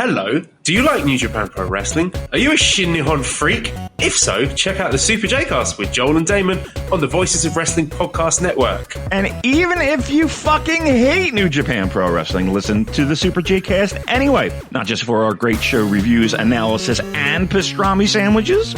Hello, do you like New Japan Pro Wrestling? Are you a Shin Nihon freak? If so, check out the Super J-Cast with Joel and Damon on the Voices of Wrestling Podcast Network. And even if you fucking hate New Japan Pro Wrestling, listen to the Super J-Cast anyway. Not just for our great show reviews, analysis, and pastrami sandwiches,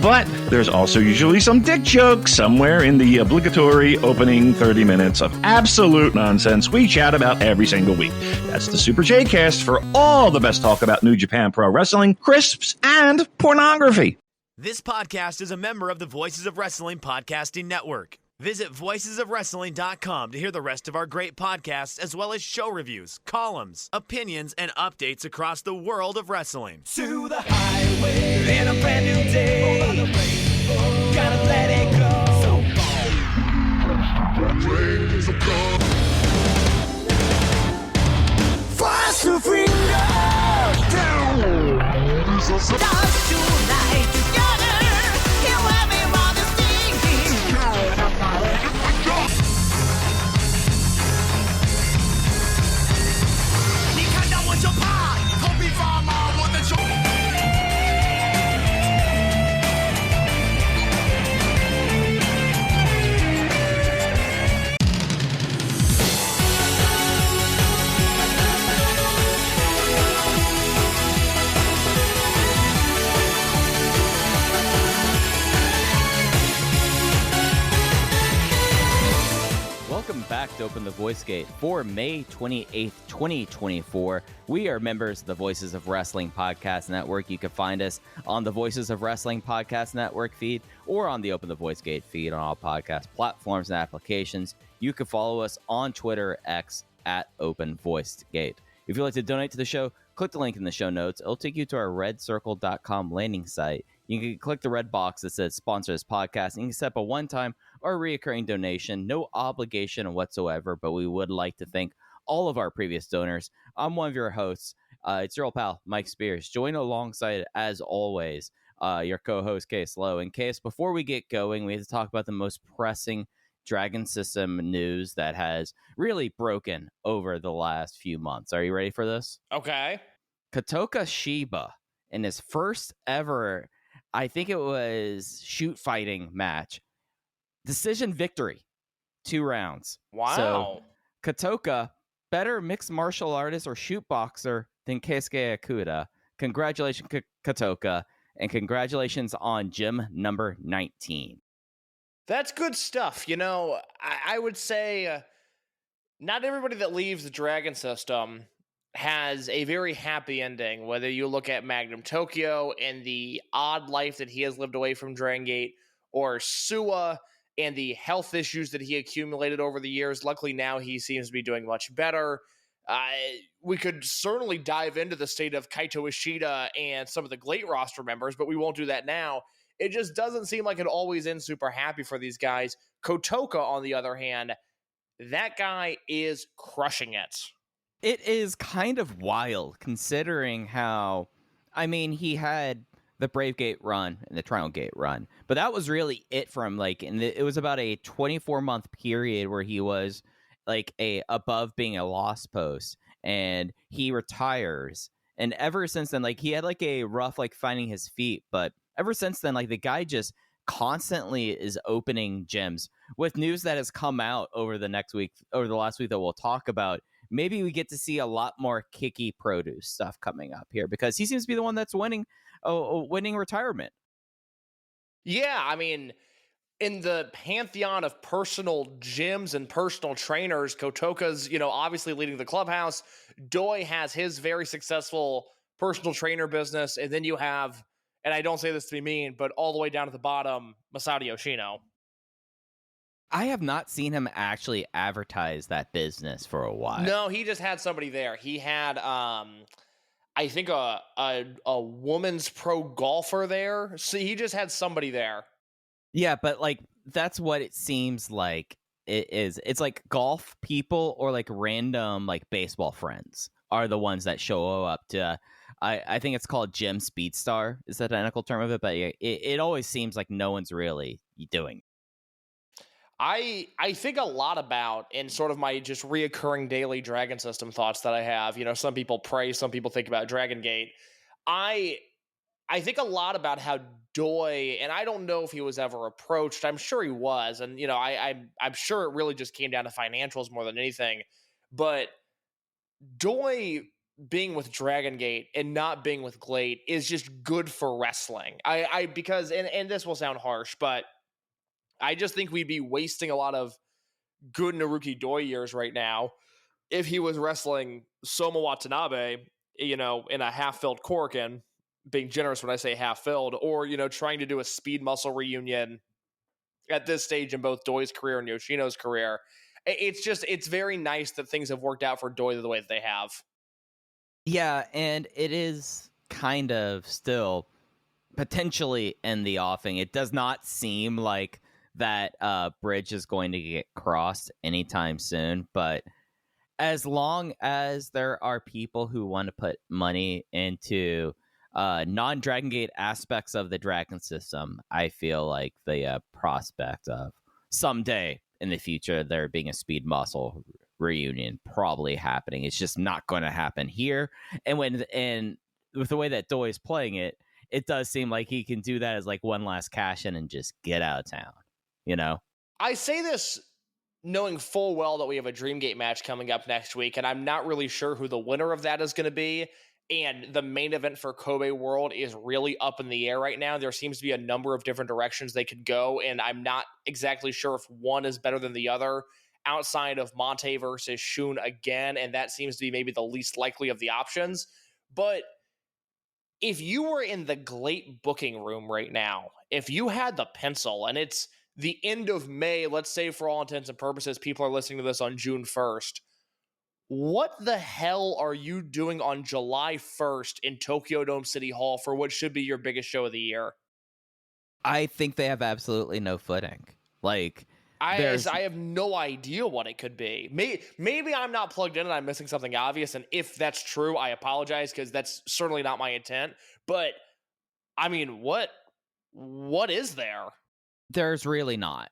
but there's also usually some dick jokes somewhere in the obligatory opening 30 minutes of absolute nonsense we chat about every single week. That's the Super J-Cast for all the best talk about New Japan Pro Wrestling, crisps, and pornography. This podcast is a member of the Voices of Wrestling Podcasting Network. Visit voicesofwrestling.com to hear the rest of our great podcasts, as well as show reviews, columns, opinions, and updates across the world of wrestling. To the highway in a brand new day. Gotta let it go. Fast to freedom. Stars tonight together. Here everyone is singing. 你看到我就怕，头皮发麻，我的手。Welcome back to Open the Voice Gate for May 28th, 2024. We are members of the Voices of Wrestling Podcast Network. You can find us on the Voices of Wrestling Podcast Network feed or on the Open the Voice Gate feed on all podcast platforms and applications. You can follow us on Twitter, X, at Open Voice Gate. If you'd like to donate to the show, click the link in the show notes. It'll take you to our redcircle.com landing site. You can click the red box that says sponsor this podcast, and you can set up a one-time or recurring donation. No obligation whatsoever, but we would like to thank all of our previous donors. I'm one of your hosts. It's your old pal, Mike Spears. Join alongside, as always, your co-host, Case Lowe. And Case, before we get going, we have to talk about the most pressing Dragon System news that has really broken over the last few months. Are you ready for this? Okay. Kotoka Shiba, in his first ever, I think it was shoot fighting match, decision victory, 2 rounds. Wow. So Kotoka, better mixed martial artist or shoot boxer than Keisuke Okuda. Congratulations, Kotoka, and congratulations on gym number 19. That's good stuff. You know, I would say not everybody that leaves the Dragon System has a very happy ending, whether you look at Magnum Tokyo and the odd life that he has lived away from Dragongate, or Suwa and the health issues that he accumulated over the years. Luckily now he seems to be doing much better. We could certainly dive into the state of Kaito Ishida and some of the Glate roster members, but we won't do that now. It just doesn't seem like it always ends super happy for these guys. Kotoka, on the other hand, that guy is crushing it. It is kind of wild considering how, I mean, he had the Brave Gate run and the Triangle Gate run, but that was really it for him. Like, and it was about a 24-month period where he was like above being a lost post, and he retires. And ever since then, like, he had like a rough, like, finding his feet, but ever since then, like, the guy just constantly is opening gyms with news that has come out over the last week that we'll talk about. Maybe we get to see a lot more Kiki Produce stuff coming up here because he seems to be the one that's winning retirement. Yeah, I mean, in the pantheon of personal gyms and personal trainers, Kotoka's, obviously leading the clubhouse. Doi has his very successful personal trainer business. And then you have, and I don't say this to be mean, but all the way down to the bottom, Masato Yoshino. I have not seen him actually advertise that business for a while. No, he just had somebody there. He had, I think, a woman's pro golfer there. So he just had somebody there. Yeah, but like that's what it seems like it is. It's like golf people or like random like baseball friends are the ones that show up to. I think it's called Gym Speedstar is the technical term of it, but it always seems like no one's really doing. I think a lot about, in sort of my just reoccurring daily Dragon System thoughts that I have. Some people pray, some people think about Dragongate. I I think a lot about how Doi, and I don't know if he was ever approached. I'm sure he was, and I'm sure it really just came down to financials more than anything. But Doi being with Dragon Gate and not being with Glade is just good for wrestling. I because and this will sound harsh, but I just think we'd be wasting a lot of good Naruki Doi years right now if he was wrestling Soma Watanabe, in a half-filled Korakuen, being generous when I say half-filled, or, trying to do a speed muscle reunion at this stage in both Doi's career and Yoshino's career. It's very nice that things have worked out for Doi the way that they have. Yeah, and it is kind of still potentially in the offing. It does not seem like that bridge is going to get crossed anytime soon, but as long as there are people who want to put money into non-Dragon Gate aspects of the Dragon system, I feel like the prospect of someday in the future there being a speed muscle reunion probably happening. It's just not going to happen here. And with the way that Doi is playing it, it does seem like he can do that as like one last cash in and just get out of town, I say this knowing full well that we have a Dreamgate match coming up next week, and I'm not really sure who the winner of that is going to be. And the main event for Kobe World is really up in the air right now. There seems to be a number of different directions they could go, and I'm not exactly sure if one is better than the other outside of Monte versus Shun again, and that seems to be maybe the least likely of the options. But if you were in the Glate booking room right now, if you had the pencil and it's the end of May, let's say for all intents and purposes, people are listening to this on June 1st, what the hell are you doing on July 1st in Tokyo Dome City Hall for what should be your biggest show of the year? I think they have absolutely no footing. Like, I have no idea what it could be. Maybe I'm not plugged in and I'm missing something obvious. And if that's true, I apologize because that's certainly not my intent. But I mean, what is there? There's really not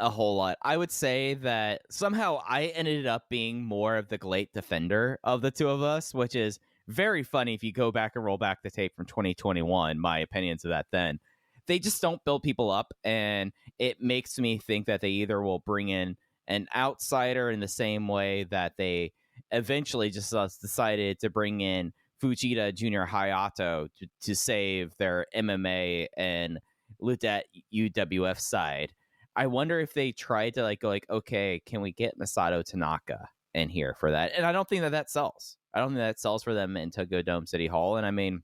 a whole lot. I would say that somehow I ended up being more of the Glate defender of the two of us, which is very funny if you go back and roll back the tape from 2021, my opinions of that then. They just don't build people up, and it makes me think that they either will bring in an outsider in the same way that they eventually just decided to bring in Fujita Junior Hayato to save their MMA and looked at UWF side. I wonder if they tried to go okay, can we get Masato Tanaka in here for that? And I don't think that sells. I don't think that sells for them in Tokyo Dome City Hall. And I mean,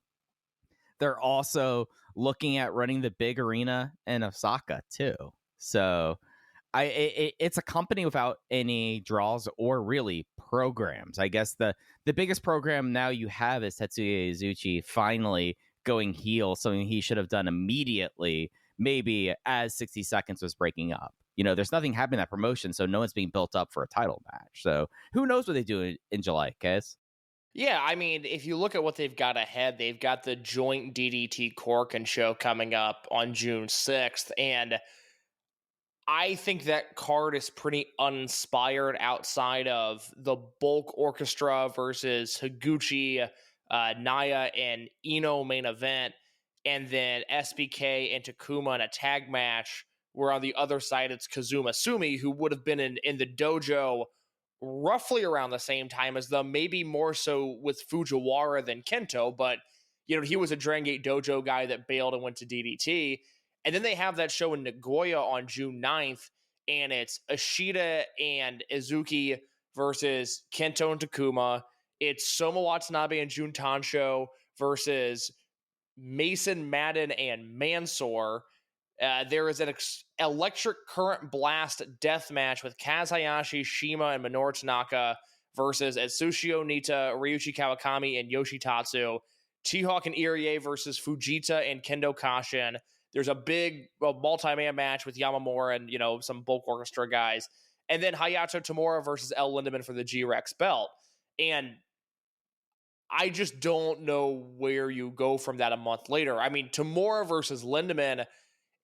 they're also looking at running the big arena in Osaka too. So it's a company without any draws or really programs. I guess the biggest program now you have is Tetsuya Izuchi finally going heel, something he should have done immediately, maybe as 60 Seconds was breaking up. There's nothing happening in that promotion, so no one's being built up for a title match. So who knows what they do in July, Kez? Yeah, I mean, if you look at what they've got ahead, they've got the joint DDT Korakuen show coming up on June 6th, and I think that card is pretty uninspired outside of the Bulk Orchestra versus Higuchi, Naya, and Ino main event, and then SBK and Takuma in a tag match, where on the other side it's Kazuma Sumi, who would have been in the dojo roughly around the same time as them, maybe more so with Fujiwara than Kento, but he was a Dragon Gate dojo guy that bailed and went to DDT. And then they have that show in Nagoya on June 9th, and it's Ashita and Izuki versus Kento and Takuma. It's Soma Watanabe and Jun Tansho versus Mason Madden and Mansoor. There is an electric current blast death match with Kaz Hayashi, Shima, and Minoru Tanaka versus Atsushi Onita, Ryuichi Kawakami, and Yoshitatsu. T-Hawk and Irie versus Fujita and Kendo Kashin. There's a big multi-man match with Yamamura and, some Bulk Orchestra guys. And then Hayato Tamura versus El Lindemann for the G-Rex belt. And I just don't know where you go from that a month later. I mean, Tamura versus Lindemann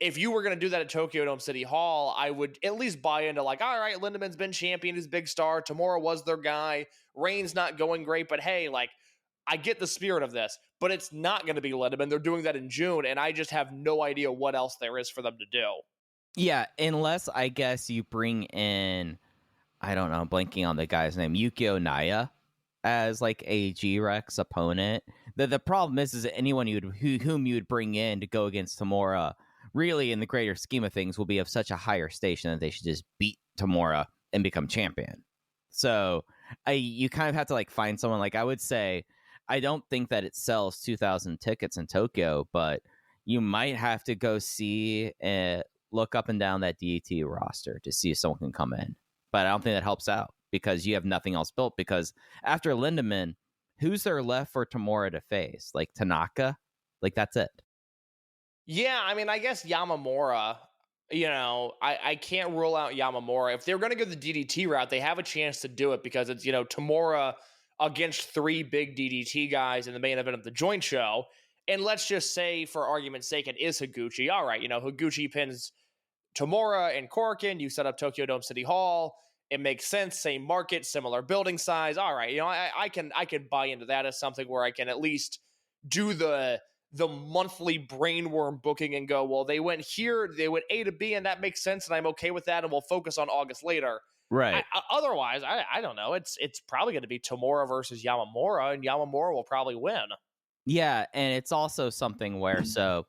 if you were going to do that at Tokyo Dome City Hall, I would at least buy into like, all right, Lindeman's been champion, he's a big star. Tamura was their guy. Reigns not going great, but hey, like, I get the spirit of this, but it's not going to be Lindemann. They're doing that in June, and I just have no idea what else there is for them to do. Yeah, unless I guess you bring in, I don't know, I'm blanking on the guy's name, Yukio Naya as like a G-Rex opponent. The problem is that anyone whom you would bring in to go against Tamura, really in the greater scheme of things, will be of such a higher station that they should just beat Tamura and become champion. So you kind of have to like find someone. Like, I would say, I don't think that it sells 2,000 tickets in Tokyo, but you might have to go see look up and down that DET roster to see if someone can come in. But I don't think that helps out because you have nothing else built. Because after Lindemann, who's there left for Tamura to face? Like Tanaka? Like, that's it. Yeah, I mean, I guess Yamamura, I can't rule out Yamamura. If they're going to go the DDT route, they have a chance to do it because it's, Tamura against 3 big DDT guys in the main event of the joint show. And let's just say, for argument's sake, it is Higuchi. All right, Higuchi pins Tamura and Korakuen. You set up Tokyo Dome City Hall. It makes sense. Same market, similar building size. All right, I can buy into that as something where I can at least do the monthly brainworm booking and go, well, they went here, they went A to B, and that makes sense, and I'm okay with that, and we'll focus on August later. Right. Otherwise, I don't know. It's probably going to be Tamura versus Yamamura, and Yamamura will probably win. Yeah, and it's also something where, so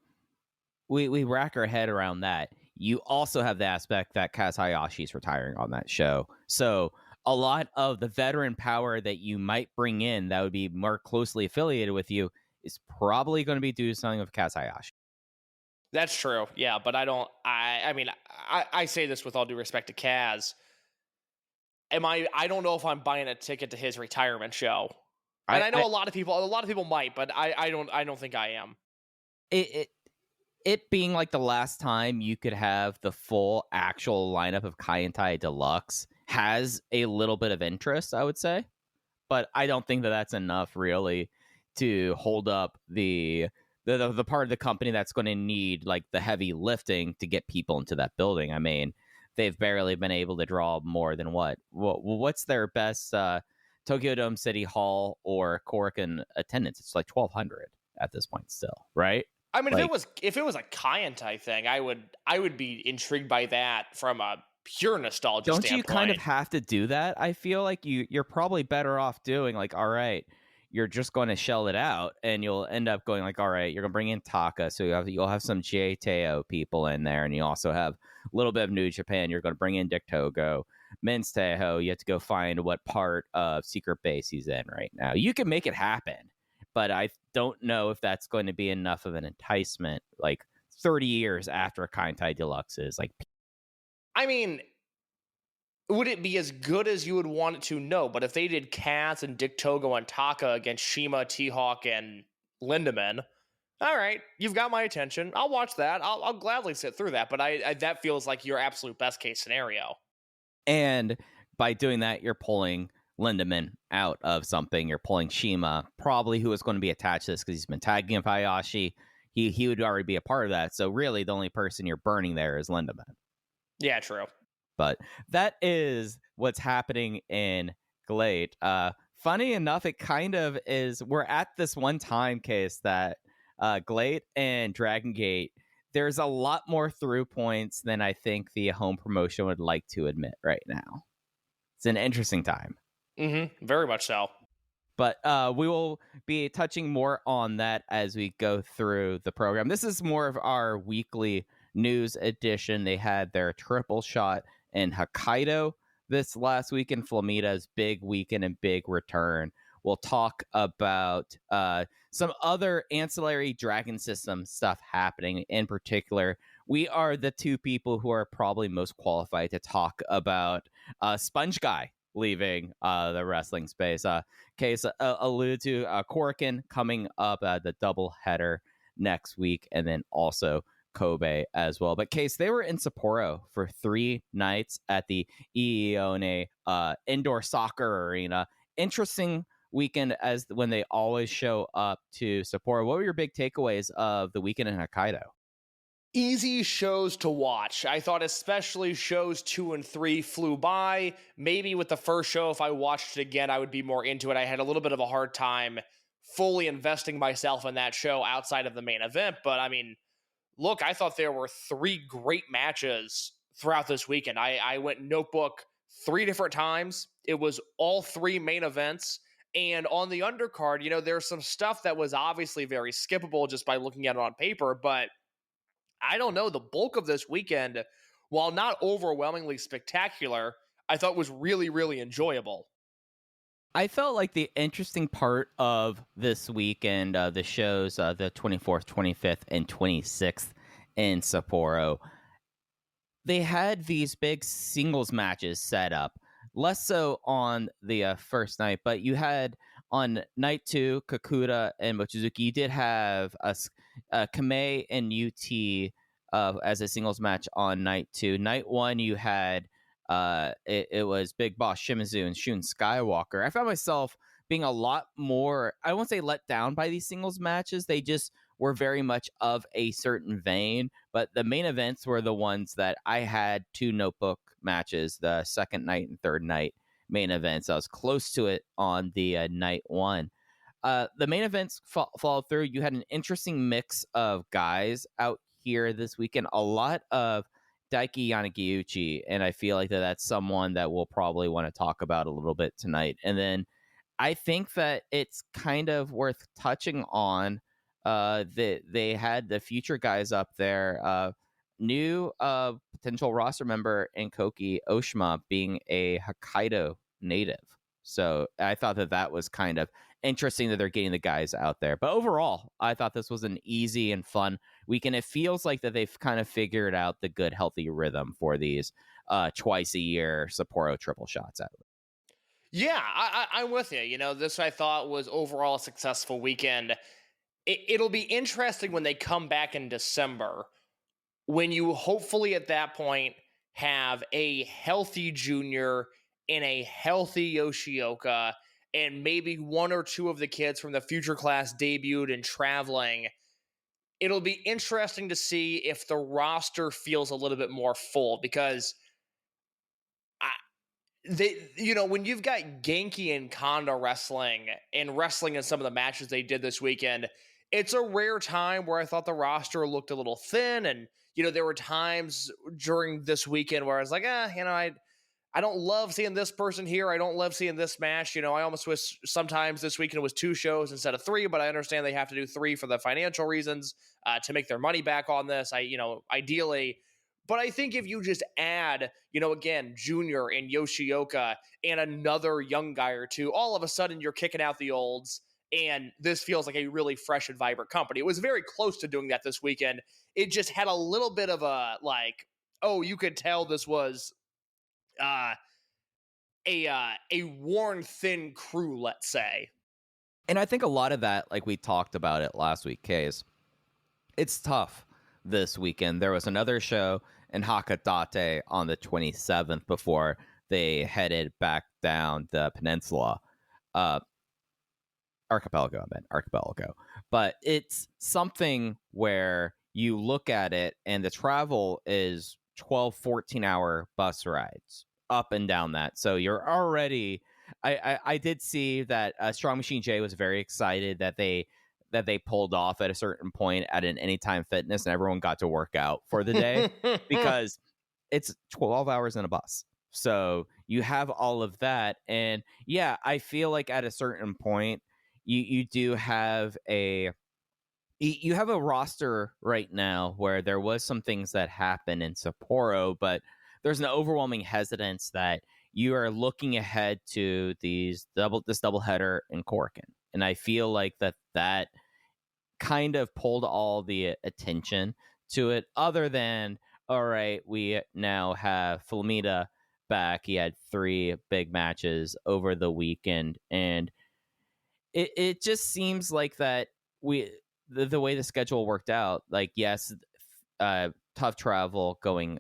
we rack our head around that. You also have the aspect that Kaz Hayashi's retiring on that show. So a lot of the veteran power that you might bring in that would be more closely affiliated with you is probably going to be due to something with Kaz Hayashi. That's true. Yeah, but I mean, I say this with all due respect to Kaz. I don't know if I'm buying a ticket to his retirement show. And I know a lot of people might, but I don't think I am. It being like the last time you could have the full actual lineup of Kaientai Deluxe has a little bit of interest, I would say. But I don't think that that's enough really to hold up the part of the company that's going to need like the heavy lifting to get people into that building. I mean, they've barely been able to draw more than what's their best Tokyo Dome City Hall or Korakuen attendance? It's like 1,200 at this point still, right? I mean, if it was a Kaientai thing, I would be intrigued by that from a pure nostalgia standpoint. Don't you kind of have to do that? I feel like you're probably better off doing like, all right, you're just going to shell it out, and you'll end up going like, all right, you're going to bring in Taka, so you'll have some JTO people in there, and you also have a little bit of New Japan. You're going to bring in Dick Togo, Men's Tejo. You have to go find what part of Secret Base he's in right now. You can make it happen, but I don't know if that's going to be enough of an enticement, like 30 years after Kaientai Deluxe is like. I mean, would it be as good as you would want it to? No, but if they did Kaz and Dick Togo and Taka against Shima, T-Hawk, and Lindemann, all right, you've got my attention. I'll watch that. I'll gladly sit through that, but I that feels like your absolute best case scenario. And by doing that, you're pulling Lindemann out of something. You're pulling Shima, probably who is going to be attached to this because he's been tagging with Hayashi. He would already be a part of that. So really, the only person you're burning there is Lindemann. Yeah, true. But that is what's happening in Glade. Funny enough, it kind of is. We're at this one time case that Glade and Dragongate, there's a lot more through points than I think the home promotion would like to admit right now. It's an interesting time. Mm-hmm. Very much so. But we will be touching more on that as we go through the program. This is more of our weekly news edition. They had their triple shot in Hokkaido this last weekend, Flamita's big weekend and big return. We'll talk about some other ancillary Dragon System stuff happening. In particular, we are the two people who are probably most qualified to talk about Sponge Guy leaving the wrestling space. Case alluded to Korakuen coming up the double header next week, and then also Kobe as well. But Case, they were in Sapporo for 3 nights at the Ione indoor soccer arena. Interesting weekend as when they always show up to Sapporo. What were your big takeaways of the weekend in Hokkaido? easy shows to watch. I thought especially shows 2 and 3 flew by. Maybe with the first show, if I watched it again, I would be more into it. I had a little bit of a hard time fully investing myself in that show outside of the main event. But I mean, look, I thought there were 3 great matches throughout this weekend. I went notebook 3 different times. It was all 3 main events. And on the undercard, there's some stuff that was obviously very skippable just by looking at it on paper, but I don't know. The bulk of this weekend, while not overwhelmingly spectacular, I thought was really, really enjoyable. I felt like the interesting part of this weekend, the shows, the 24th, 25th, and 26th in Sapporo, they had these big singles matches set up. Less so on the first night, but you had on night 2, Kakuta and Mochizuki. You did have Kamei and UT as a singles match on night 2. Night 1, you had it was Big Boss Shimizu and Shun Skywalker. I found myself being a lot more, I won't say let down by these singles matches. They just were very much of a certain vein, but the main events were the ones that I had 2 notebook matches, the second night and third night main events. I was close to it on the night 1. The main events followed through. You had an interesting mix of guys out here this weekend. A lot of Daiki Yanagiuchi, and I feel like that's someone that we'll probably want to talk about a little bit tonight. And then I think that it's kind of worth touching on they had the future guys up there. New potential roster member in Koki Oshima being a Hokkaido native. So I thought that was kind of interesting that they're getting the guys out there. But overall, I thought this was an easy and fun weekend. It feels like that they've kind of figured out the good, healthy rhythm for these twice a year Sapporo triple shots out. Yeah, I'm with you. This I thought was overall a successful weekend. It'll be interesting when they come back in December, when you hopefully at that point have a healthy Junior and a healthy Yoshioka, and maybe 1 or 2 of the kids from the future class debuted and traveling. It'll be interesting to see if the roster feels a little bit more full, because when you've got Genki and Kanda wrestling in some of the matches they did this weekend, it's a rare time where I thought the roster looked a little thin. And, there were times during this weekend where I was like, I don't love seeing this person here. I don't love seeing this match. I almost wish sometimes this weekend was 2 shows instead of 3, but I understand they have to do 3 for the financial reasons to make their money back on this. Ideally. But I think if you just add, again, Junior and Yoshioka and another young guy or 2, all of a sudden you're kicking out the olds, and this feels like a really fresh and vibrant company. It was very close to doing that this weekend. It just had a little bit of a, you could tell this was a worn thin crew, let's say. And I think a lot of that, like we talked about it last week, Case, it's tough this weekend. There was another show in Hakadate on the 27th before they headed back down the peninsula. Archipelago. But it's something where you look at it and the travel is 12, 14-hour bus rides up and down that. So you're already... I did see that Strong Machine J was very excited that they pulled off at a certain point at an Anytime Fitness and everyone got to work out for the day because it's 12 hours in a bus. So you have all of that. And yeah, I feel like at a certain point, you do have a roster right now where there was some things that happened in Sapporo, but there's an overwhelming hesitance that you are looking ahead to this doubleheader in Corkin. And I feel like that kind of pulled all the attention to it, other than, all right, we now have Flamita back. He had 3 big matches over the weekend, and it just seems like that the way the schedule worked out, like, yes, tough travel going,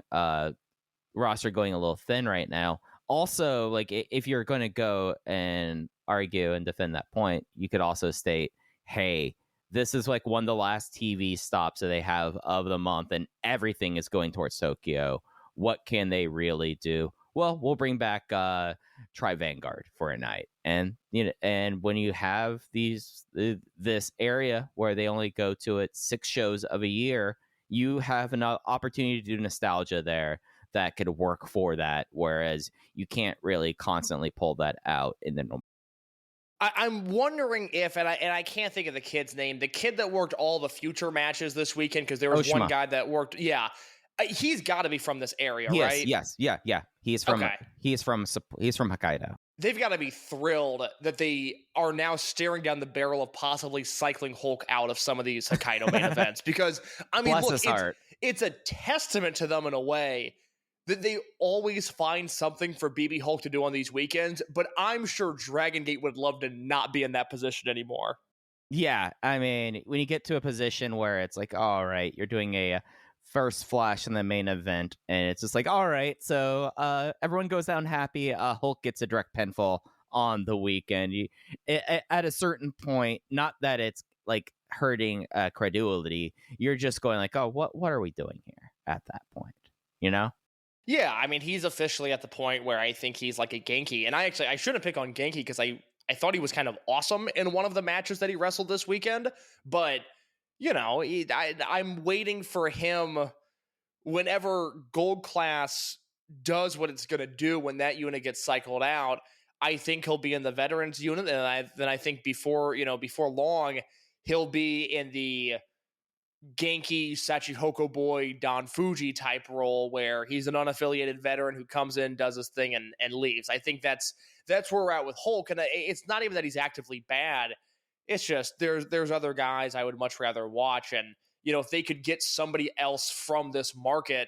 roster going a little thin right now. Also, like, if you're going to go and argue and defend that point, you could also state, hey, this is like one of the last TV stops that they have of the month, and everything is going towards Tokyo. What can they really do? Well, we'll bring back Try Vanguard for a night, and and when you have this area where they only go to it 6 shows of a year, you have an opportunity to do nostalgia there that could work for that, whereas you can't really constantly pull that out in the normal. I'm wondering if, and I can't think of the kid's name, the kid that worked all the future matches this weekend, because there was one guy that worked, he's got to be from this area, right? Yes, yeah. He's from Hokkaido. They've got to be thrilled that they are now staring down the barrel of possibly cycling Hulk out of some of these Hokkaido main events, because I mean, Bless look, his heart. it's a testament to them in a way that they always find something for BB Hulk to do on these weekends, but I'm sure Dragongate would love to not be in that position anymore. Yeah, I mean, when you get to a position where it's like, all right, you're doing a first flash in the main event, and it's just like, all right, so everyone goes down happy, Hulk gets a direct pinfall on the weekend. At a certain point, not that it's like hurting credulity, you're just going like, oh, what are we doing here at that point, you know? Yeah, I mean, he's officially at the point where I think he's like a Genki. And I shouldn't pick on Genki because I thought he was kind of awesome in one of the matches that he wrestled this weekend. But, I'm waiting for him whenever Gold Class does what it's going to do when that unit gets cycled out. I think he'll be in the veterans unit. And then I think before long, he'll be in the Genki Sachihoko boy Don Fuji type role where he's an unaffiliated veteran who comes in, does his thing, and leaves. I think that's where we're at with Hulk, and it's not even that he's actively bad. It's just there's other guys I would much rather watch, and if they could get somebody else from this market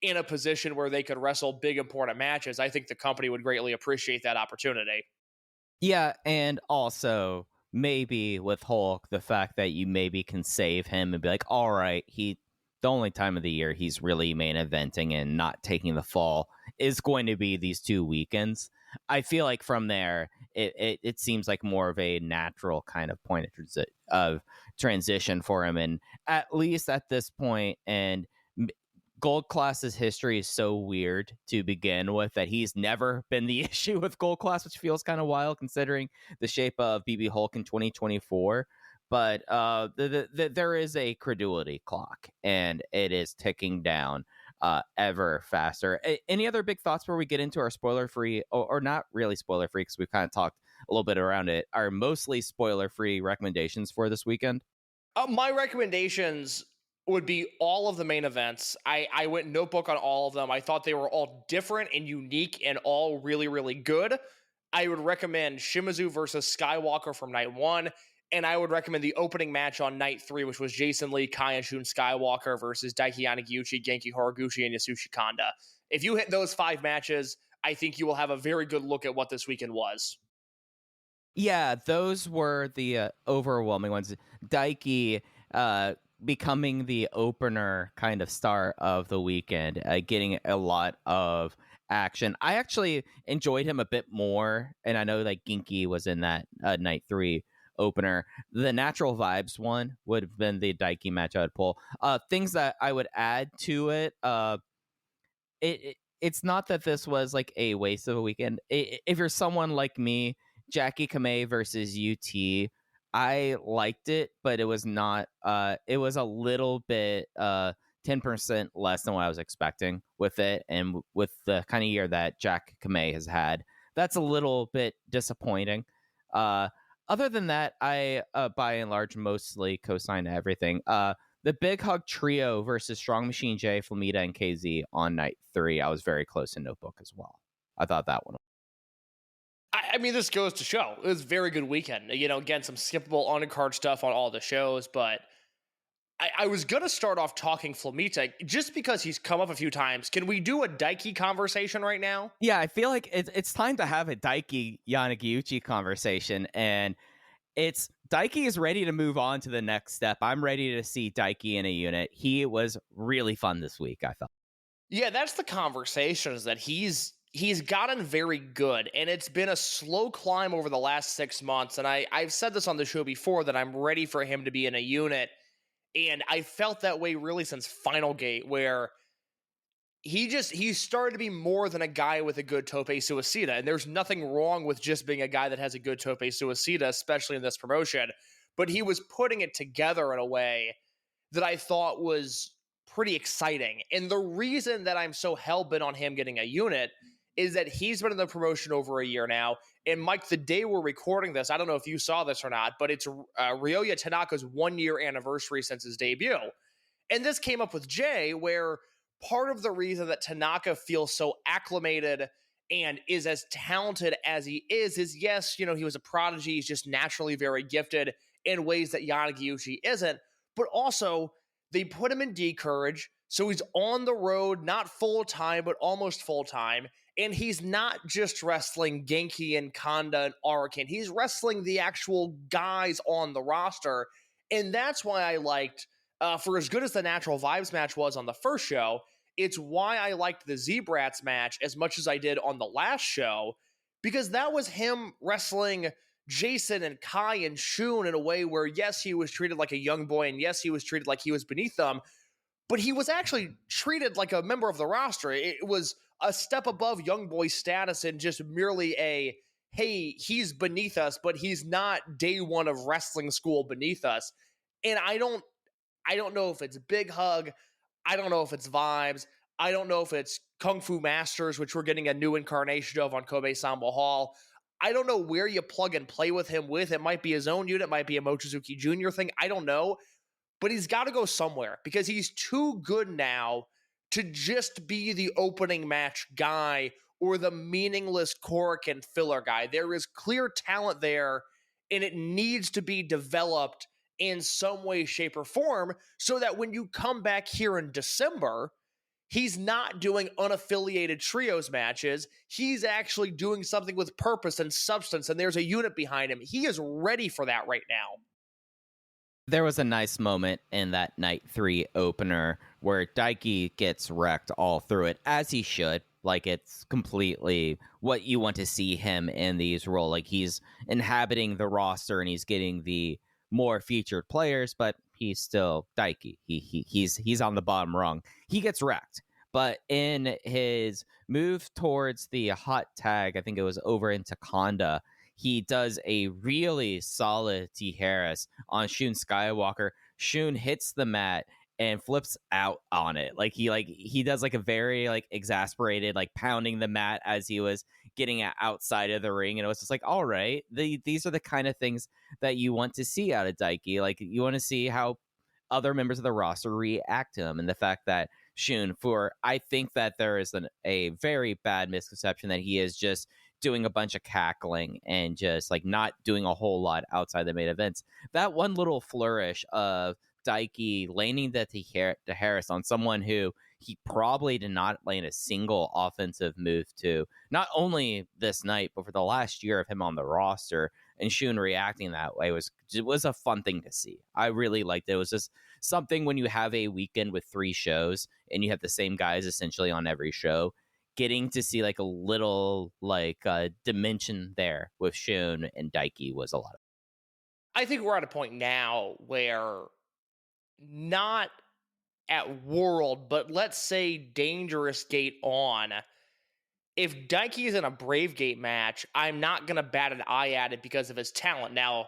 in a position where they could wrestle big important matches, I think the company would greatly appreciate that opportunity. Yeah, and also maybe with Hulk, the fact that you maybe can save him and be like, all right, the only time of the year he's really main eventing and not taking the fall is going to be these 2 weekends. I feel like from there, it seems like more of a natural kind of point of transition for him. And at least at this point, and Gold Class's history is so weird to begin with that he's never been the issue with Gold Class, which feels kind of wild considering the shape of BB Hulk in 2024. But there is a credulity clock, and it is ticking down ever faster. Any other big thoughts before we get into our spoiler-free, or not really spoiler-free because we've kind of talked a little bit around it, our mostly spoiler-free recommendations for this weekend? My recommendations would be all of the main events. I went notebook on all of them. I thought they were all different and unique and all really, really good. I would recommend Shimizu versus Skywalker from night 1. And I would recommend the opening match on night 3, which was Jason Lee, Kai and Shun Skywalker versus Daiki Yanagiuchi, Genki Horiguchi, and Yasushi Kanda. If you hit those 5 matches, I think you will have a very good look at what this weekend was. Yeah, those were the overwhelming ones. Daiki becoming the opener kind of star of the weekend, getting a lot of action. I actually enjoyed him a bit more, and I know like Genki was in that night 3 opener. The Natural Vibes one would have been the Daiki match I would pull. Things that I would add to it, it's not that this was like a waste of a weekend. If you're someone like me, Jackie Kamei versus UT, I liked it, but it was not. It was a little bit 10% less than what I was expecting with it, and with the kind of year that Jack Kamei has had, that's a little bit disappointing. Other than that, I by and large mostly co-sign everything. The Big Hug Trio versus Strong Machine J, Flamita, and KZ on night 3. I was very close in Notebook as well. I thought that one. I mean, this goes to show it was a very good weekend. Again, some skippable undercard stuff on all the shows, but I was going to start off talking Flamita just because he's come up a few times. Can we do a Daiki conversation right now? Yeah, I feel like it's time to have a Daiki Yanagiuchi conversation, and Daiki is ready to move on to the next step. I'm ready to see Daiki in a unit. He was really fun this week, I felt. Yeah, that's the conversation, is that he's he's gotten very good, and it's been a slow climb over the last 6 months. And I've said this on the show before that I'm ready for him to be in a unit. And I felt that way really since Final Gate, where he started to be more than a guy with a good tope suicida. And there's nothing wrong with just being a guy that has a good tope suicida, especially in this promotion. But he was putting it together in a way that I thought was pretty exciting. And the reason that I'm so hell-bent on him getting a unit is that he's been in the promotion over a year now. And Mike, the day we're recording this, I don't know if you saw this or not, but it's Ryoya Tanaka's 1-year anniversary since his debut. And this came up with Jay, where part of the reason that Tanaka feels so acclimated and is as talented as he is yes, he was a prodigy. He's just naturally very gifted in ways that Yanagiuchi isn't. But also, they put him in D-Courage, so he's on the road, not full-time, but almost full-time. And he's not just wrestling Genki and Kanda and Arakin. He's wrestling the actual guys on the roster. And that's why I liked, for as good as the Natural Vibes match was on the first show, it's why I liked the Z-Brats match as much as I did on the last show, because that was him wrestling Jason and Kai and Shun in a way where, yes, he was treated like a young boy, and yes, he was treated like he was beneath them, but he was actually treated like a member of the roster. It was a step above young boy status and just merely a, hey, he's beneath us, but he's not day one of wrestling school beneath us. And I don't know if it's Big Hug. I don't know if it's Vibes. I don't know if it's Kung Fu Masters, which we're getting a new incarnation of on Kobe Sambo Hall. I don't know where you plug and play with him with. It might be his own unit. It might be a Mochizuki Jr. thing. I don't know. But he's got to go somewhere because he's too good now to just be the opening match guy or the meaningless Korakuen filler guy. There is clear talent there, and it needs to be developed in some way, shape, or form so that when you come back here in December, he's not doing unaffiliated trios matches. He's actually doing something with purpose and substance, and there's a unit behind him. He is ready for that right now. There was a nice moment in that Night 3 opener where Daiki gets wrecked all through it, as he should. Like, it's completely what you want to see him in these roles. Like, he's inhabiting the roster and he's getting the more featured players, but he's still Daiki. He's on the bottom rung. He gets wrecked. But in his move towards the hot tag, I think it was over into Kanda, he does a really solid T. Harris on Shun Skywalker. Shun hits the mat and flips out on it. He does like a very exasperated, pounding the mat as he was getting outside of the ring. And it was just like, all right, these are the kind of things that you want to see out of Daiki. Like, you want to see how other members of the roster react to him. And the fact that Shun, I think that there is a very bad misconception that he is just doing a bunch of cackling and just not doing a whole lot outside the main events. That one little flourish of Daiki landing that to Harris on someone who he probably did not land a single offensive move to, not only this night, but for the last year of him on the roster, and Shun reacting that way was a fun thing to see. I really liked it. It was just something when you have a weekend with 3 shows and you have the same guys essentially on every show, getting to see a little dimension there with Shun and Daiki was a lot of I think we're at a point now where not at World, but let's say Dangerous Gate on, if Daiki is in a Brave Gate match, I'm not going to bat an eye at it because of his talent. Now,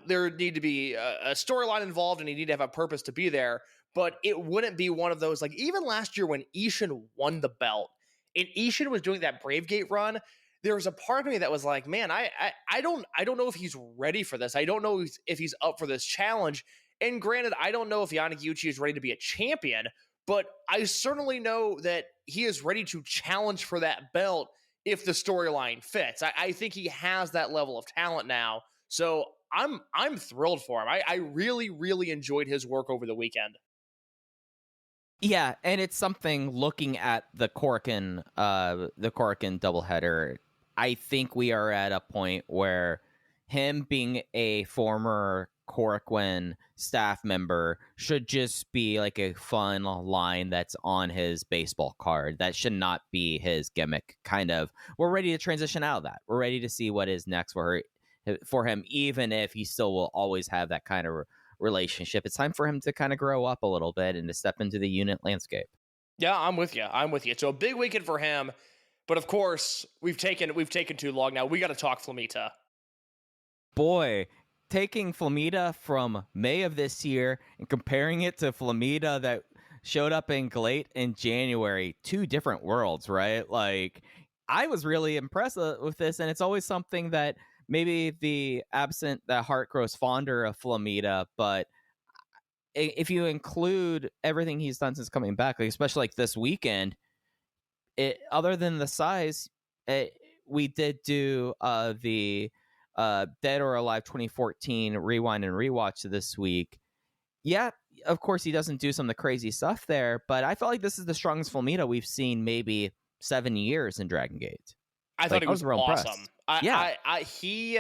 there need to be a storyline involved and he need to have a purpose to be there, but it wouldn't be one of those, even last year when Ishin won the belt and Ishin was doing that Brave Gate run, there was a part of me that was like, man, I don't know if he's ready for this. I don't know if he's up for this challenge. And granted, I don't know if Yanagiuchi is ready to be a champion, but I certainly know that he is ready to challenge for that belt if the storyline fits. I think he has that level of talent now. So I'm thrilled for him. I really, really enjoyed his work over the weekend. Yeah, and it's something looking at the Korakuen doubleheader. I think we are at a point where him being a former Korakuen staff member should just be like a fun line that's on his baseball card. That should not be his gimmick. Kind of, we're ready to transition out of that. We're ready to see what is next for him, even if he still will always have that kind of relationship. It's time for him to kind of grow up a little bit and to step into the unit landscape. Yeah, I'm with you. So a big weekend for him, but of course we've taken too long now. We got to talk Flamita. Boy, taking Flamita from May of this year and comparing it to Flamita that showed up in Glate in January, two different worlds, right? Like, I was really impressed with this, and it's always something that maybe the heart grows fonder of Flamita, but if you include everything he's done since coming back, like especially like this weekend, other than the size, we did do the Dead or Alive 2014 rewind and rewatch this week. Yeah, of course he doesn't do some of the crazy stuff there, but I felt like this is the strongest Flamita we've seen maybe 7 years in Dragongate. I thought he was real awesome. impressed. He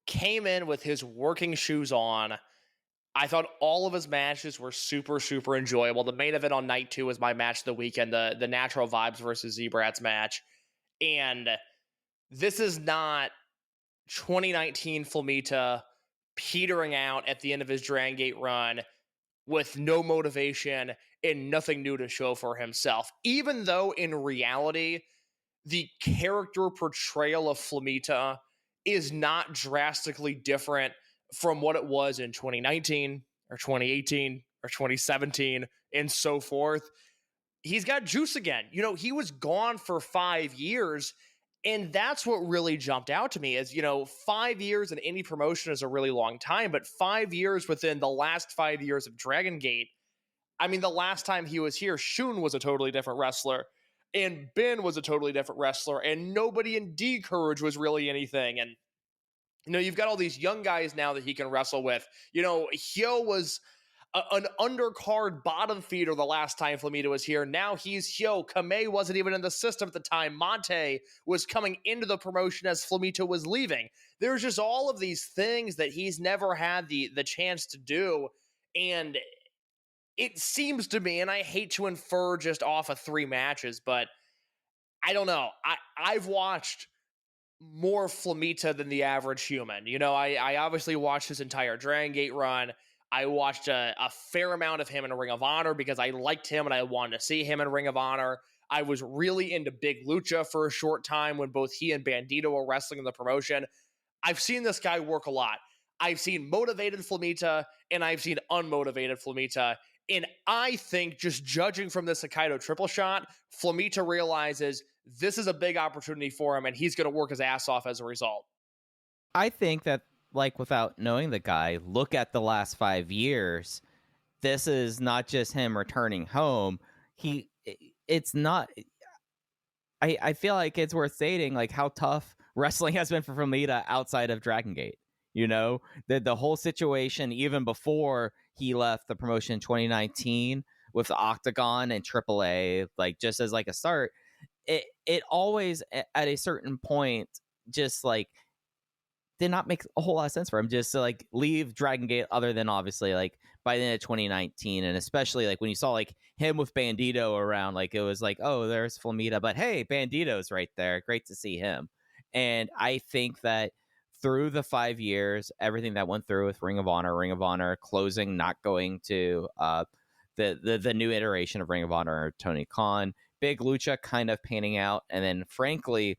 came in with his working shoes on. I thought all of his matches were super, super enjoyable. The main event on night 2 was my match of the weekend, the Natural Vibes versus Z-Brats match. And this is not 2019 Flamita petering out at the end of his Dragongate run with no motivation and nothing new to show for himself. Even though in reality, the character portrayal of Flamita is not drastically different from what it was in 2019 or 2018 or 2017 and so forth. He's got juice again. You know, he was gone for 5 years, and that's what really jumped out to me is, 5 years in any promotion is a really long time, but 5 years within the last 5 years of Dragongate, I mean, the last time he was here, Shun was a totally different wrestler, and Ben was a totally different wrestler, and nobody in D-Courage was really anything, and you've got all these young guys now that he can wrestle with. Hyo was an undercard bottom feeder the last time Flamita was here. Now he's Hyo. Kamei wasn't even in the system at the time. Monte was coming into the promotion as Flamita was leaving. There's just all of these things that he's never had the chance to do. And it seems to me, and I hate to infer just off of 3 matches, but I don't know. I've watched more Flamita than the average human. I obviously watched his entire Dragongate run. I watched a fair amount of him in Ring of Honor because I liked him and I wanted to see him in Ring of Honor. I was really into Big Lucha for a short time when both he and Bandito were wrestling in the promotion. I've seen this guy work a lot. I've seen motivated Flamita and I've seen unmotivated Flamita. And I think just judging from this Hokkaido triple shot, Flamita realizes this is a big opportunity for him and he's going to work his ass off as a result. I think that, like, without knowing the guy, look at the last 5 years. This is not just him returning home. It's not. I feel like it's worth stating, like, how tough wrestling has been for Flamita outside of Dragongate. The whole situation, even before he left the promotion in 2019 with the Octagon and AAA, like, just as like a start, it always at a certain point just like did not make a whole lot of sense for him just to like leave Dragongate, other than obviously like by the end of 2019, and especially like when you saw like him with Bandito around, like it was like, oh, there's Flamita, but hey, Bandito's right there, great to see him. And I think that through the 5 years, everything that went through with Ring of Honor closing, not going to the new iteration of Ring of Honor, Tony Khan, Big Lucha kind of panning out, and then frankly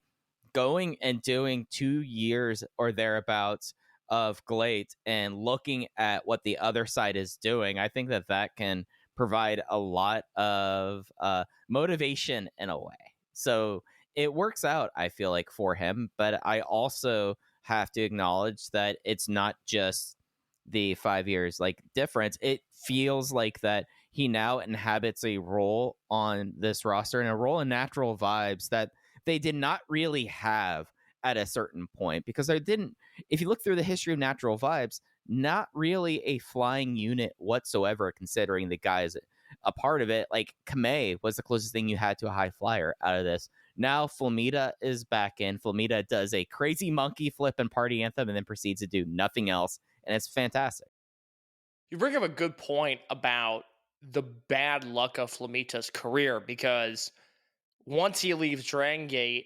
going and doing 2 years or thereabouts of Glate and looking at what the other side is doing, I think that can provide a lot of motivation in a way. So it works out, I feel like, for him, but I also have to acknowledge that it's not just the 5 years like difference. It feels like that he now inhabits a role on this roster and a role in Natural Vibes that they did not really have at a certain point, because they didn't, if you look through the history of Natural Vibes, not really a flying unit whatsoever, considering the guys a part of it. Like Kamei was the closest thing you had to a high flyer out of this. Now Flamita is back in. Flamita does a crazy monkey flip and party anthem and then proceeds to do nothing else and it's fantastic. You bring up a good point about the bad luck of Flamita's career, because once he leaves Dragongate,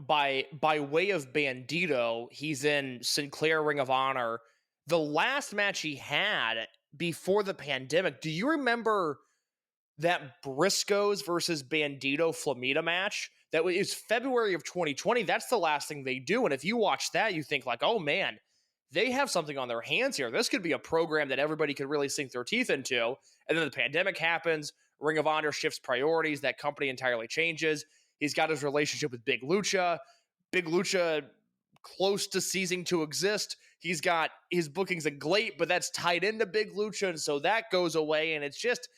by way of Bandito, he's in Sinclair Ring of Honor. The last match he had before the pandemic, do you remember that Briscoes versus Bandito Flamita match? That was February of 2020. That's the last thing they do. And if you watch that, you think like, oh man, they have something on their hands here. This could be a program that everybody could really sink their teeth into. And then the pandemic happens. Ring of Honor shifts priorities. That company entirely changes. He's got his relationship with Big Lucha. Big Lucha close to ceasing to exist. He's got his bookings at Glate, but that's tied into Big Lucha. And so that goes away. And it's just,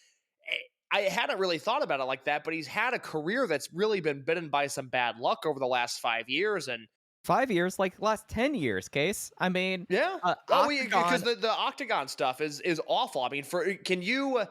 I hadn't really thought about it like that, but he's had a career that's really been bitten by some bad luck over the last 5 years. And 5 years, like last 10 years, Case. I mean, yeah, because the Octagon stuff is awful. I mean, can you?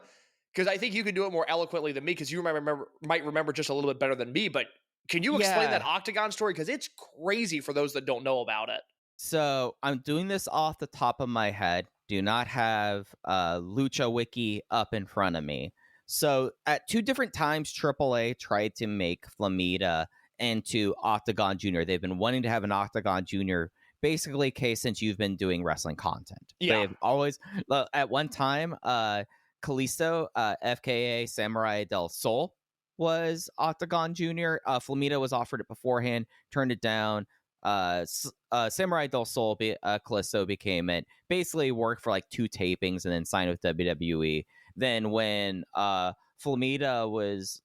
Because I think you can do it more eloquently than me, because you might remember just a little bit better than me. But can you explain that Octagon story? Because it's crazy for those that don't know about it. So I'm doing this off the top of my head. Do not have Lucha Wiki up in front of me. So at 2 different times, AAA tried to make Flamita into Octagon Junior. They've been wanting to have an Octagon Junior basically, Case, since you've been doing wrestling content. Yeah. They've always, at one time, Kalisto, FKA Samurai del Sol, was Octagon Junior. Flamita was offered it beforehand, turned it down. Samurai del Sol, Kalisto became it. Basically worked for like 2 tapings and then signed with WWE. Then when Flamita was,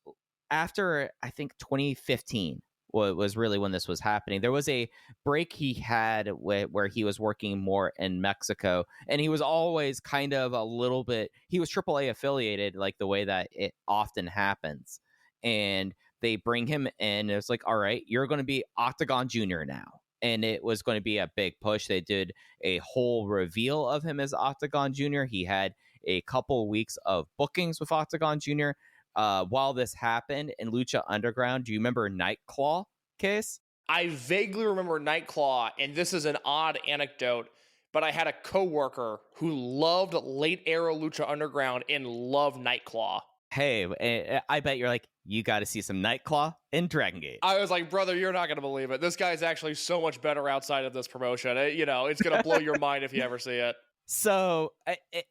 after I think 2015 was really when this was happening, there was a break he had where he was working more in Mexico, and he was always kind of a little bit, he was AAA affiliated, like the way that it often happens, and they bring him in. It's like, all right, you're going to be Octagon Junior now, and it was going to be a big push. They did a whole reveal of him as Octagon Junior. He had a couple weeks of bookings with Octagon Junior. While this happened in Lucha Underground, do you remember Nightclaw, Case? I vaguely remember Nightclaw, and this is an odd anecdote, but I had a coworker who loved late era Lucha Underground and loved Nightclaw. Hey, I bet you're like, you got to see some Nightclaw in Dragongate. I was like, brother, you're not going to believe it. This guy's actually so much better outside of this promotion. It's going to blow your mind if you ever see it. So,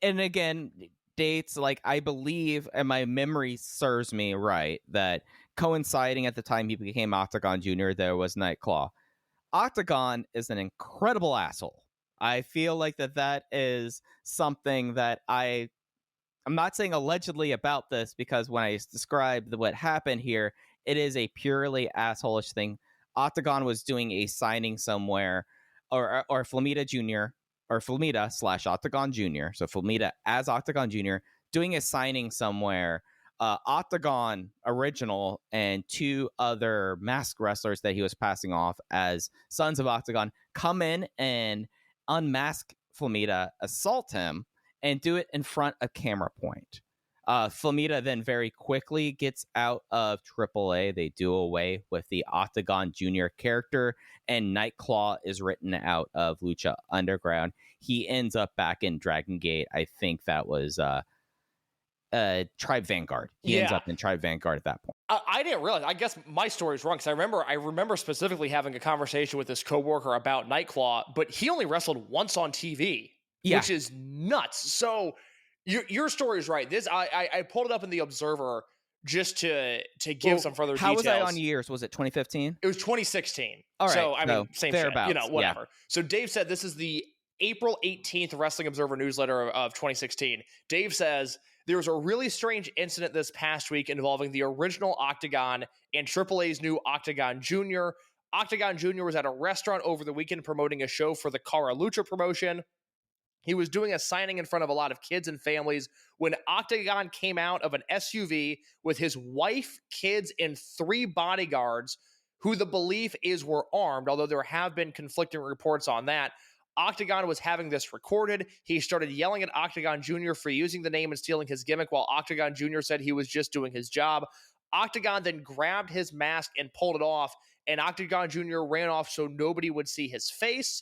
and again, dates, like I believe, and my memory serves me right, that coinciding at the time he became Octagon Junior, there was Nightclaw. Octagon is an incredible asshole. I feel like that is something that I'm not saying allegedly about this, because when I describe what happened here, it is a purely assholish thing. Octagon was doing a signing somewhere, or Flamita Jr., or Flamita / Octagon Jr., so Flamita as Octagon Jr., doing a signing somewhere. Octagon Original and 2 other masked wrestlers that he was passing off as Sons of Octagon come in and unmask Flamita, assault him, and do it in front of Camera Point. Flamita then very quickly gets out of AAA. They do away with the Octagon Junior character, and Nightclaw is written out of Lucha Underground. He ends up back in Dragongate. I think that was Tribe Vanguard. He ends up in Tribe Vanguard at that point. I didn't realize. I guess my story's wrong, because I remember specifically having a conversation with this coworker about Nightclaw, but he only wrestled once on TV, which is nuts. So your story is right. This I pulled it up in the Observer just to give some further details. How was I on years? Was it 2015? It was 2016. All right. So I mean, same shit. Whatever. Yeah. So Dave said this is the April 18th Wrestling Observer newsletter of 2016. Dave says, there was a really strange incident this past week involving the original Octagon and AAA's new Octagon Jr. Octagon Jr. was at a restaurant over the weekend promoting a show for the Cara Lucha promotion. He was doing a signing in front of a lot of kids and families when Octagon came out of an SUV with his wife, kids, and 3 bodyguards, who the belief is were armed, although there have been conflicting reports on that. Octagon was having this recorded. He started yelling at Octagon Jr. for using the name and stealing his gimmick, while Octagon Jr. said he was just doing his job. Octagon then grabbed his mask and pulled it off, and Octagon Jr. ran off so nobody would see his face.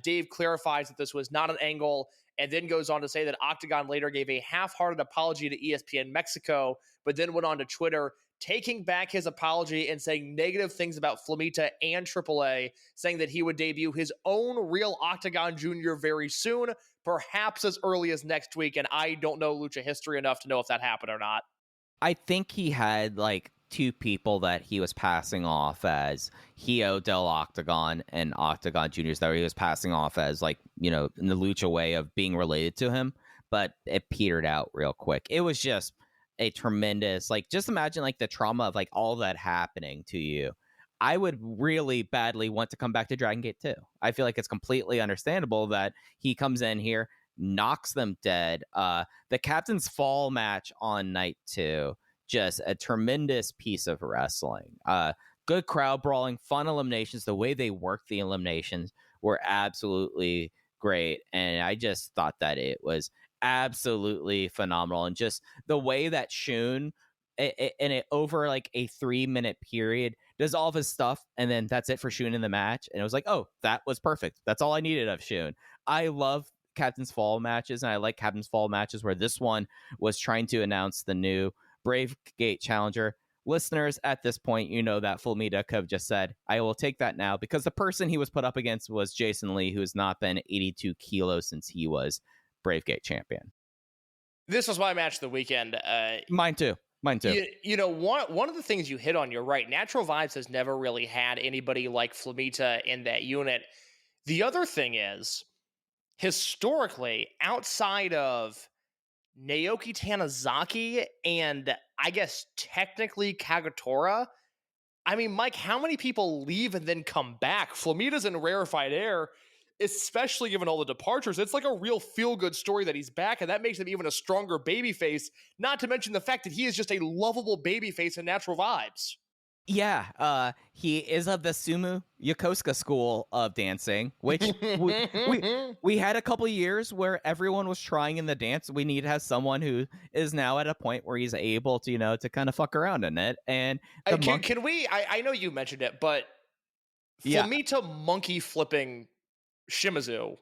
Dave clarifies that this was not an angle and then goes on to say that Octagon later gave a half-hearted apology to ESPN Mexico, but then went on to Twitter, taking back his apology and saying negative things about Flamita and AAA, saying that he would debut his own real Octagon Jr. very soon, perhaps as early as next week, and I don't know Lucha history enough to know if that happened or not. I think he had like two people that he was passing off as Hio del Octagon and Octagon Juniors that he was passing off as, like, you know, in the Lucha way of being related to him, but it petered out real quick. It was just a tremendous, like, just imagine like the trauma of like all that happening to you. I would really badly want to come back to Dragon Gate too. I feel like it's completely understandable that he comes in here, knocks them dead. The Captain's Fall match on night 2, just a tremendous piece of wrestling. Good crowd brawling, fun eliminations. The way they worked the eliminations were absolutely great. And I just thought that it was absolutely phenomenal. And just the way that Shun, over like a 3-minute period, does all of his stuff, and then that's it for Shun in the match. And it was like, oh, that was perfect. That's all I needed of Shun. I love Captain's Fall matches, and I like Captain's Fall matches where this one was trying to announce the new Brave Gate challenger. Listeners, at this point, you know that Flamita could have just said, I will take that now, because the person he was put up against was Jason Lee, who has not been 82 kilos since he was Brave Gate champion. This was my match of the weekend. Mine too. You know, one of the things you hit on, you're right. Natural Vibes has never really had anybody like Flamita in that unit. The other thing is, historically, outside of Naoki Tanizaki and I guess technically Kagetora, I mean, Mike, how many people leave and then come back? Flamita's in rarefied air, especially given all the departures. It's like a real feel-good story that he's back, and that makes him even a stronger babyface, not to mention the fact that he is just a lovable babyface in Natural Vibes. Yeah, he is of the Sumu Yokosuka school of dancing, which we had a couple years where everyone was trying in the dance. We need to have someone who is now at a point where he's able to, you know, to kind of fuck around in it. And can we? I know you mentioned it, but Flamita monkey flipping Shimizu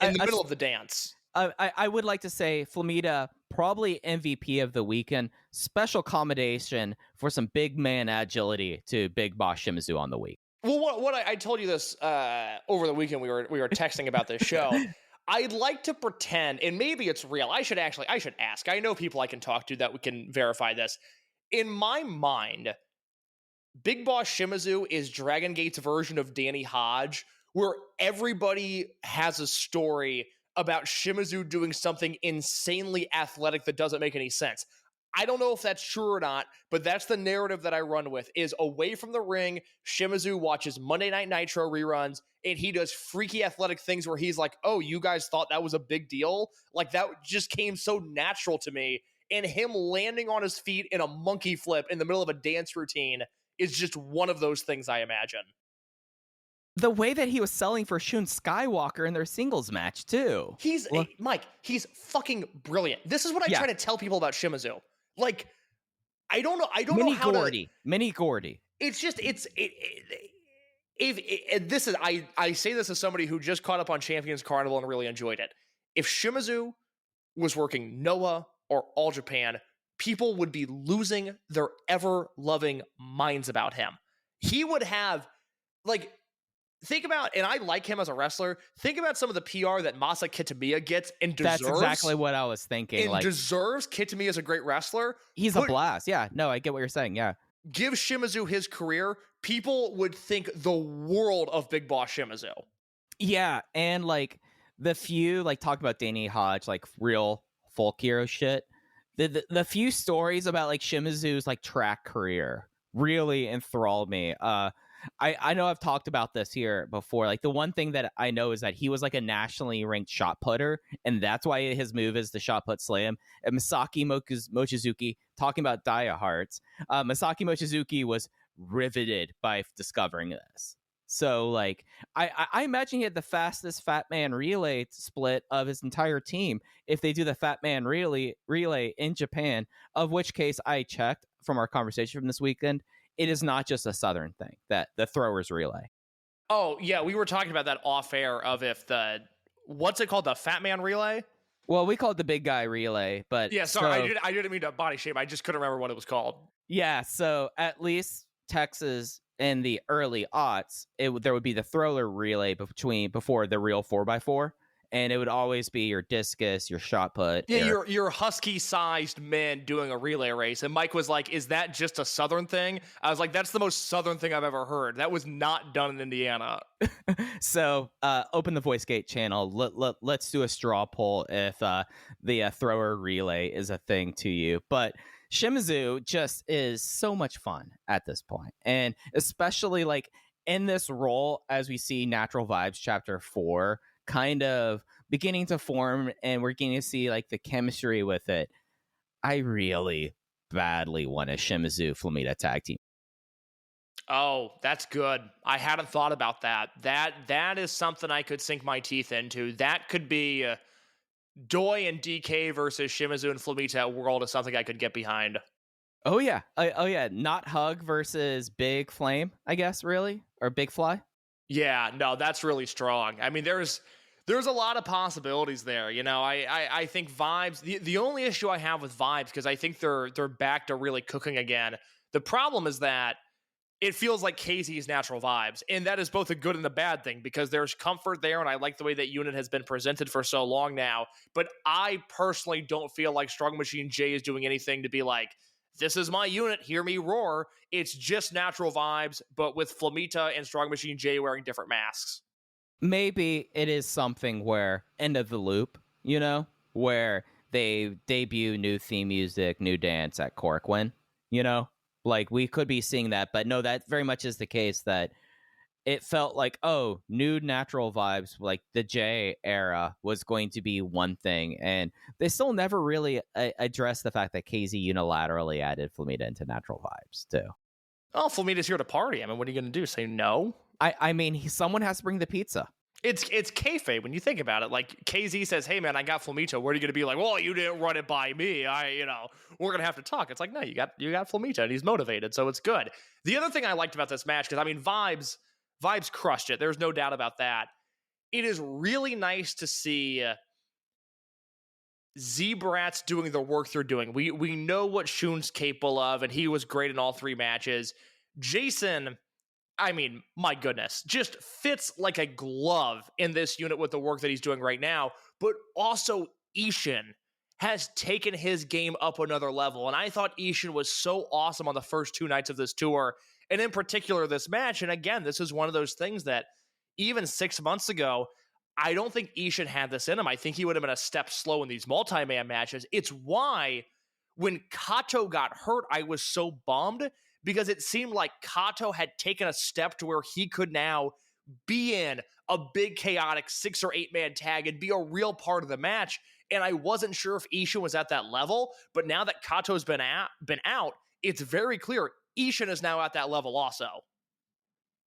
in the middle of the dance. I would like to say Flamita, probably MVP of the weekend. Special commendation for some big man agility to Big Boss Shimizu on the week. Well, what I told you this over the weekend. We were texting about this show. I'd like to pretend, and maybe it's real. I should ask. I know people I can talk to that we can verify this. In my mind, Big Boss Shimizu is Dragon Gate's version of Danny Hodge, where everybody has a story about Shimizu doing something insanely athletic that doesn't make any sense. I don't know if that's true or not, but that's the narrative that I run with, is away from the ring, Shimizu watches Monday Night Nitro reruns, and he does freaky athletic things where he's like, oh, you guys thought that was a big deal? Like, that just came so natural to me, and him landing on his feet in a monkey flip in the middle of a dance routine is just one of those things, I imagine. The way that he was selling for Shun Skywalker in their singles match, too. Mike, he's fucking brilliant. This is what I try to tell people about Shimizu. Like, I don't know how Mini Gordy. It's just, I say this as somebody who just caught up on Champions Carnival and really enjoyed it. If Shimizu was working Noah or All Japan, people would be losing their ever-loving minds about him. He would have, like, think about, and I like him as a wrestler, think about some of the PR that Masa Kitamiya gets and deserves. That's exactly what I was thinking. And deserves. Kitamiya as a great wrestler. He's a blast. Yeah, no, I get what you're saying. Yeah. Give Shimizu his career, people would think the world of Big Boss Shimizu. Yeah, and like the few, like talk about Danny Hodge, like real folk hero shit. The few stories about like Shimizu's like track career really enthralled me. I know I've talked about this here before. Like, the one thing that I know is that he was like a nationally ranked shot putter, and that's why his move is the shot put slam. And Masaki Mochizuki, talking about Dia Hearts, Masaki Mochizuki was riveted by discovering this. So, like, I imagine he had the fastest Fat Man relay split of his entire team if they do the Fat Man relay in Japan, of which case I checked from our conversation from this weekend. It is not just a Southern thing, that the throwers relay. Oh, yeah, we were talking about that off air of if what's it called? The Fat Man Relay? Well, we call it the big guy relay, but Yeah, sorry, I didn't mean to body shame. I just couldn't remember what it was called. yeah, so at least Texas in the early aughts, there would be the thrower relay before the real 4x4, and it would always be your discus, your shot put. Yeah, you're husky-sized men doing a relay race. And Mike was like, is that just a Southern thing? I was like, that's the most Southern thing I've ever heard. That was not done in Indiana. So open the VoiceGate channel. Let's do a straw poll if the thrower relay is a thing to you. But Shimizu just is so much fun at this point. And especially like in this role, as we see Natural Vibes Chapter 4 kind of beginning to form and we're getting to see like the chemistry with it. I really badly want a Shimizu Flamita tag team. Oh, that's good. I hadn't thought about that. That is something I could sink my teeth into. That could be Doi and DK versus Shimizu and Flamita at World is something I could get behind. Oh yeah. Oh yeah. Not Hug versus Big Flame, I guess, really? Or Big Fly? Yeah, no, that's really strong. I mean, there's a lot of possibilities there. You know, I think Vibes, the only issue I have with Vibes, because I think they're back to really cooking again. The problem is that it feels like KZ's Natural Vibes, and that is both a good and a bad thing because there's comfort there, and I like the way that unit has been presented for so long now. But I personally don't feel like Strong Machine J is doing anything to be like, this is my unit, hear me roar. It's just Natural Vibes, but with Flamita and Strong Machine J wearing different masks. Maybe it is something where end of the loop, you know, where they debut new theme music, new dance at Corcoran, you know, like we could be seeing that. But no, that very much is the case that it felt like, oh, new Natural Vibes, like the J era was going to be one thing. And they still never really addressed the fact that KZ unilaterally added Flamita into Natural Vibes, too. Oh, Flamita's here to party. I mean, what are you going to do? Say no? I mean, someone has to bring the pizza. It's kayfabe when you think about it. Like, KZ says, hey, man, I got Flamita. What are you going to be like? Well, you didn't run it by me. We're going to have to talk. It's like, no, you got Flamita, and he's motivated, so it's good. The other thing I liked about this match, because, I mean, Vibes crushed it. There's no doubt about that. It is really nice to see Z-Brats doing the work they're doing. We know what Shun's capable of, and he was great in all three matches. Jason, I mean, my goodness, just fits like a glove in this unit with the work that he's doing right now. But also, Ishin has taken his game up another level. And I thought Ishin was so awesome on the first two nights of this tour, and in particular this match. And again, this is one of those things that even 6 months ago, I don't think Ishin had this in him. I think he would have been a step slow in these multi-man matches. It's why when Kato got hurt, I was so bummed, because it seemed like Kato had taken a step to where he could now be in a big chaotic 6 or 8 man tag and be a real part of the match. And I wasn't sure if Ishin was at that level, but now that Kato's been out, it's very clear Ishin is now at that level also.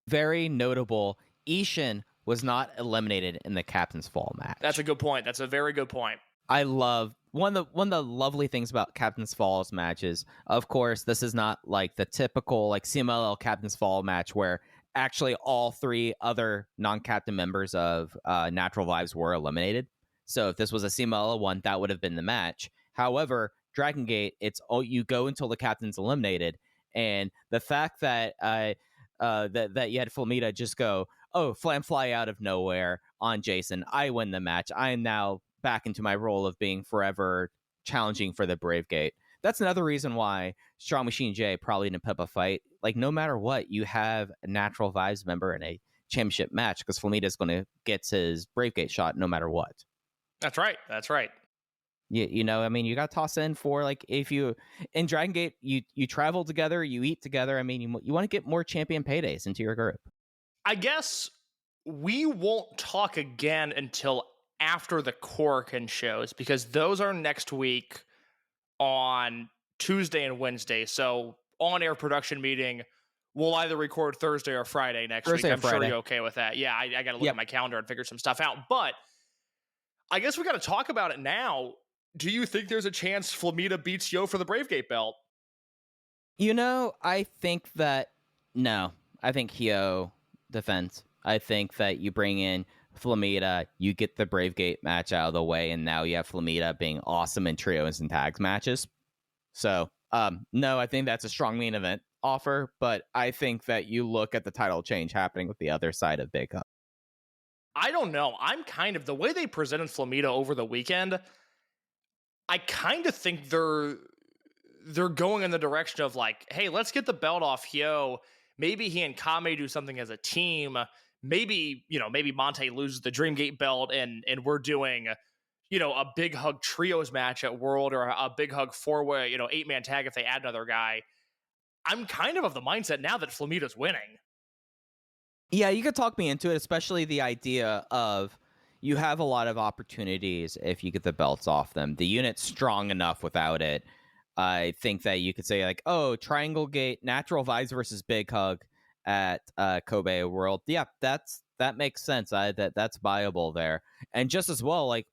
Very notable. Ishin was not eliminated in the Captain's Fall match. That's a good point. That's a very good point. I love one of the lovely things about Captain's Falls matches. Of course, this is not like the typical like CMLL Captain's Fall match where actually all 3 other non-captain members of Natural Vibes were eliminated. So if this was a CMLL one, that would have been the match. However, Dragongate, it's you go until the captain's eliminated, and the fact that that you had Flamita just go, oh, Flam fly out of nowhere on Jason, I win the match. I am now back into my role of being forever challenging for the Brave Gate. That's another reason why Strong Machine J probably didn't put up a fight. Like, no matter what, you have a Natural Vibes member in a championship match because Flamita is going to get his Brave Gate shot no matter what. That's right. That's right. You know, I mean, you got to toss in for, like, if you, in Dragon Gate, you travel together, you eat together. I mean, you want to get more champion paydays into your group. I guess we won't talk again until after the Korakuen shows, because those are next week on Tuesday and Wednesday. So on-air production meeting, we'll either record Thursday or Friday next week. I'm sure you're okay with that. Yeah, I got to look at my calendar and figure some stuff out. But I guess we got to talk about it now. Do you think there's a chance Flamita beats Yo for the Bravegate belt? You know, I think that no. I think Yo defends. I think that you bring in Flamita, you get the Bravegate match out of the way, and now you have Flamita being awesome in trios and tags matches. So, no, I think that's a strong main event offer, but I think that you look at the title change happening with the other side of Big Hug. I don't know. I'm kind of, the way they presented Flamita over the weekend, I kind of think they're going in the direction of like, hey, let's get the belt off Hyo. Maybe he and Kame do something as a team. Maybe, maybe Monte loses the Dreamgate belt and we're doing, a Big Hug trios match at World, or a Big Hug 4-way, 8-man tag if they add another guy. I'm kind of the mindset now that Flamita's winning. Yeah, you could talk me into it, especially the idea of you have a lot of opportunities if you get the belts off them. The unit's strong enough without it. I think that you could say like, oh, Triangle Gate, Natural Vibes versus Big Hug at Kobe World. Yeah, that makes sense. That's viable there. And just as well, like,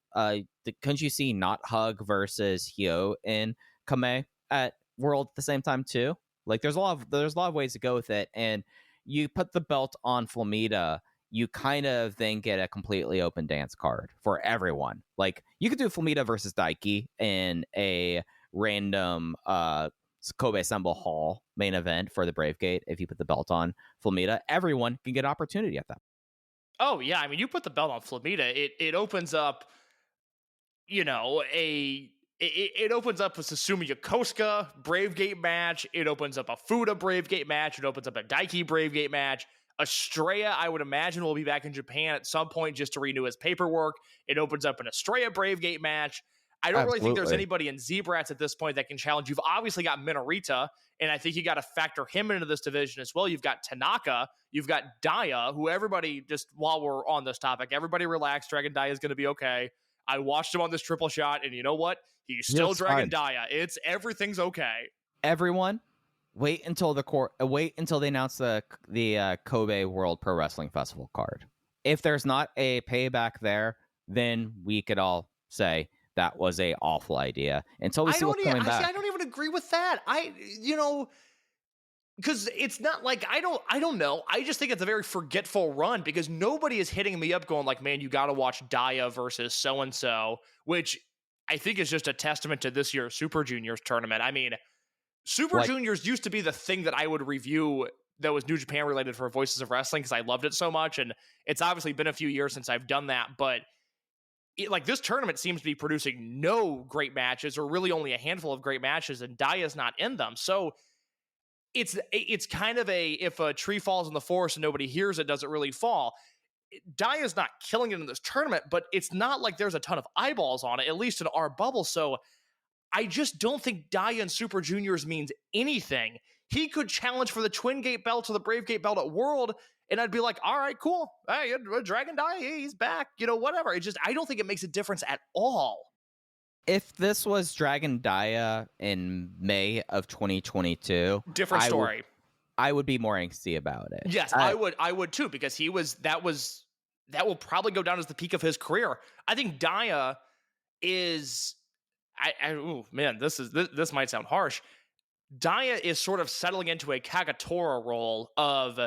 couldn't you see Not Hug versus Hyo in Kame at World at the same time too? Like, there's a lot of ways to go with it, and you put the belt on Flamita, you kind of then get a completely open dance card for everyone. Like, you could do Flamita versus Daiki in a random Kobe Assemble Hall main event for the Bravegate. If you put the belt on Flamita, everyone can get opportunity at that. Oh, yeah. I mean, you put the belt on Flamita, it opens up, it opens up a Susumu Yokosuka Bravegate match. It opens up a Fuda Bravegate match. It opens up a Daiki Bravegate match. Estrella, I would imagine, will be back in Japan at some point just to renew his paperwork. It opens up an Estrella Bravegate match. I don't really think there's anybody in Zebrats at this point that can challenge. You've obviously got Minorita, and I think you got to factor him into this division as well. You've got Tanaka, you've got Daya, who everybody, just while we're on this topic, everybody relax. Dragon Daya is going to be okay. I watched him on this triple shot, and you know what? He's still Dragon Daya. Everything's okay. Everyone, wait until they announce the Kobe World Pro Wrestling Festival card. If there's not a payback there, then we could all say that was a awful idea until we see what's coming back. I don't even agree with that. Because it's not like, I don't know. I just think it's a very forgetful run because nobody is hitting me up going like, man, you got to watch Daya versus so-and-so, which I think is just a testament to this year's Super Juniors tournament. I mean, Super Juniors used to be the thing that I would review that was New Japan related for Voices of Wrestling because I loved it so much. And it's obviously been a few years since I've done that, but this tournament seems to be producing no great matches or really only a handful of great matches, and Daya's not in them. So it's kind of if a tree falls in the forest and nobody hears it, does it really fall? Daya's not killing it in this tournament, but it's not like there's a ton of eyeballs on it, at least in our bubble. So I just don't think Daya in Super Juniors means anything. He could challenge for the Twin Gate belt or the Brave Gate belt at World, and I'd be like, all right, cool. Hey, Dragon Daya, he's back. Whatever. I don't think it makes a difference at all. If this was Dragon Daya in May of 2022, different story. I would be more angsty about it. Yes, I would too, because that will probably go down as the peak of his career. I think Daya is, oh man, this might sound harsh. Daya is sort of settling into a Kagetora role of,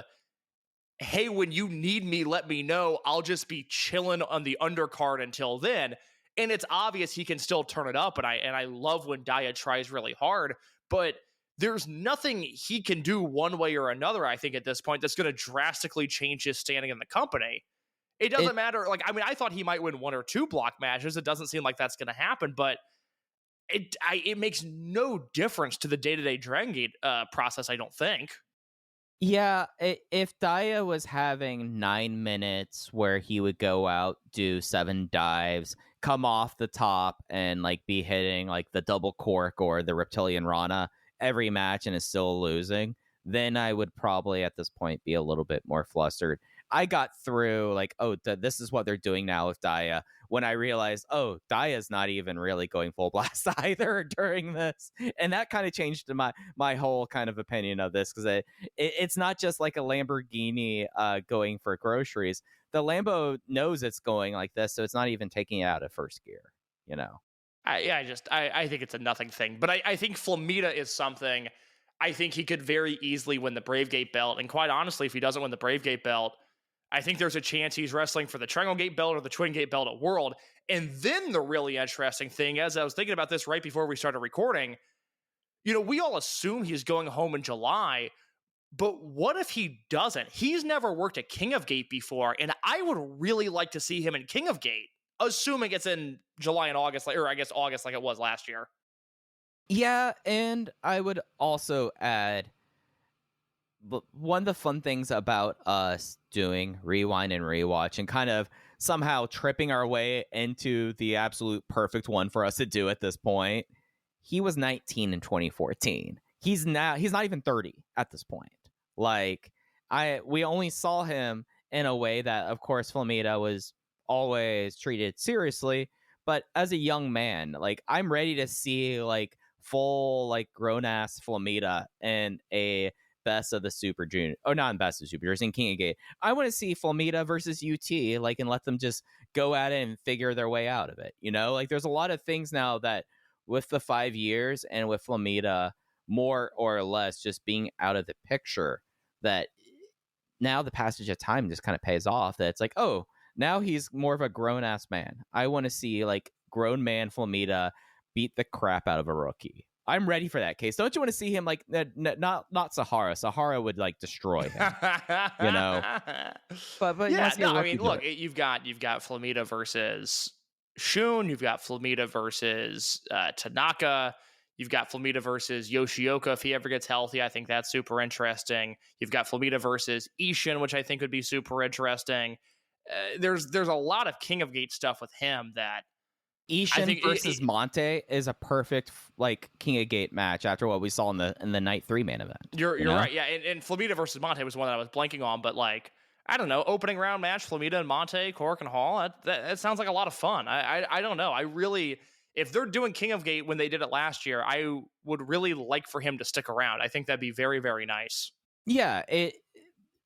hey, when you need me, let me know. I'll just be chilling on the undercard until then. And it's obvious he can still turn it up, and I love when Daya tries really hard, but there's nothing he can do one way or another, I think, at this point that's going to drastically change his standing in the company. It doesn't matter. Like, I mean, I thought he might win 1 or 2 block matches. It doesn't seem like that's going to happen, but it makes no difference to the day-to-day Dragongate process, I don't think. Yeah, if Daya was having 9 minutes where he would go out, do 7 dives, come off the top, and like be hitting like the double cork or the reptilian Rana every match and is still losing, then I would probably at this point be a little bit more flustered. I got through like, oh, this is what they're doing now with Daya, when I realized, oh, Daya's not even really going full blast either during this. And that kind of changed my whole kind of opinion of this, because it's not just like a Lamborghini going for groceries. The Lambo knows it's going like this, so it's not even taking it out of first gear, I think it's a nothing thing. But I think Flamita is something. I think he could very easily win the Bravegate belt. And quite honestly, if he doesn't win the Bravegate belt, I think there's a chance he's wrestling for the Dragongate belt or the Twin Gate belt at World. And then the really interesting thing, as I was thinking about this right before we started recording, we all assume he's going home in July, but what if he doesn't? He's never worked at King of Gate before, and I would really like to see him in King of Gate, assuming it's in July and August, or I guess August like it was last year. Yeah, and I would also add, one of the fun things about us doing Rewind and Rewatch and kind of somehow tripping our way into the absolute perfect one for us to do at this point, he was 19 in 2014. He's not even 30 at this point. Like, we only saw him in a way that, of course, Flamita was always treated seriously, but as a young man, like, I'm ready to see like full like grown ass Flamita in a Best of the Super Junior, or not in Best of Super Juniors, in King of Gate. I want to see Flamita versus UT, like, and let them just go at it and figure their way out of it. Like, there's a lot of things now that with the 5 years and with Flamita more or less just being out of the picture, that now the passage of time just kind of pays off. That it's like, oh, now he's more of a grown ass man. I want to see like grown man Flamita beat the crap out of a rookie. I'm ready for that case. Don't you want to see him like not Sahara? Sahara would like destroy him, But yeah, no, I mean, look, you've got Flamita versus Shun, you've got Flamita versus Tanaka, you've got Flamita versus Yoshioka if he ever gets healthy. I think that's super interesting. You've got Flamita versus Ishin, which I think would be super interesting. There's a lot of King of Gate stuff with him that. Ishin versus Monte is a perfect like King of Gate match after what we saw in the night 3 main event. You're right, yeah. And Flamita versus Monte was one that I was blanking on, but like, I don't know, opening round match, Flamita and Monte, Cork and Hall. That sounds like a lot of fun. I don't know. I really, if they're doing King of Gate when they did it last year, I would really like for him to stick around. I think that'd be very, very nice. Yeah,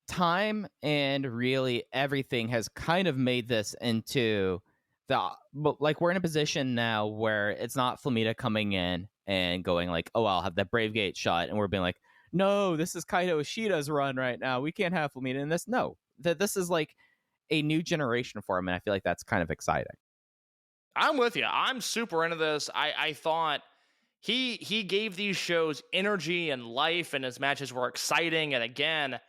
time and really everything has kind of made this into. But like, we're in a position now where it's not Flamita coming in and going like, oh, I'll have that Brave Gate shot, and we're being like, no, this is Kaito Ishida's run right now. We can't have Flamita in this. No, that this is like a new generation for him, and I feel like that's kind of exciting. I'm with you. I'm super into this. I thought he gave these shows energy and life, and his matches were exciting. And again,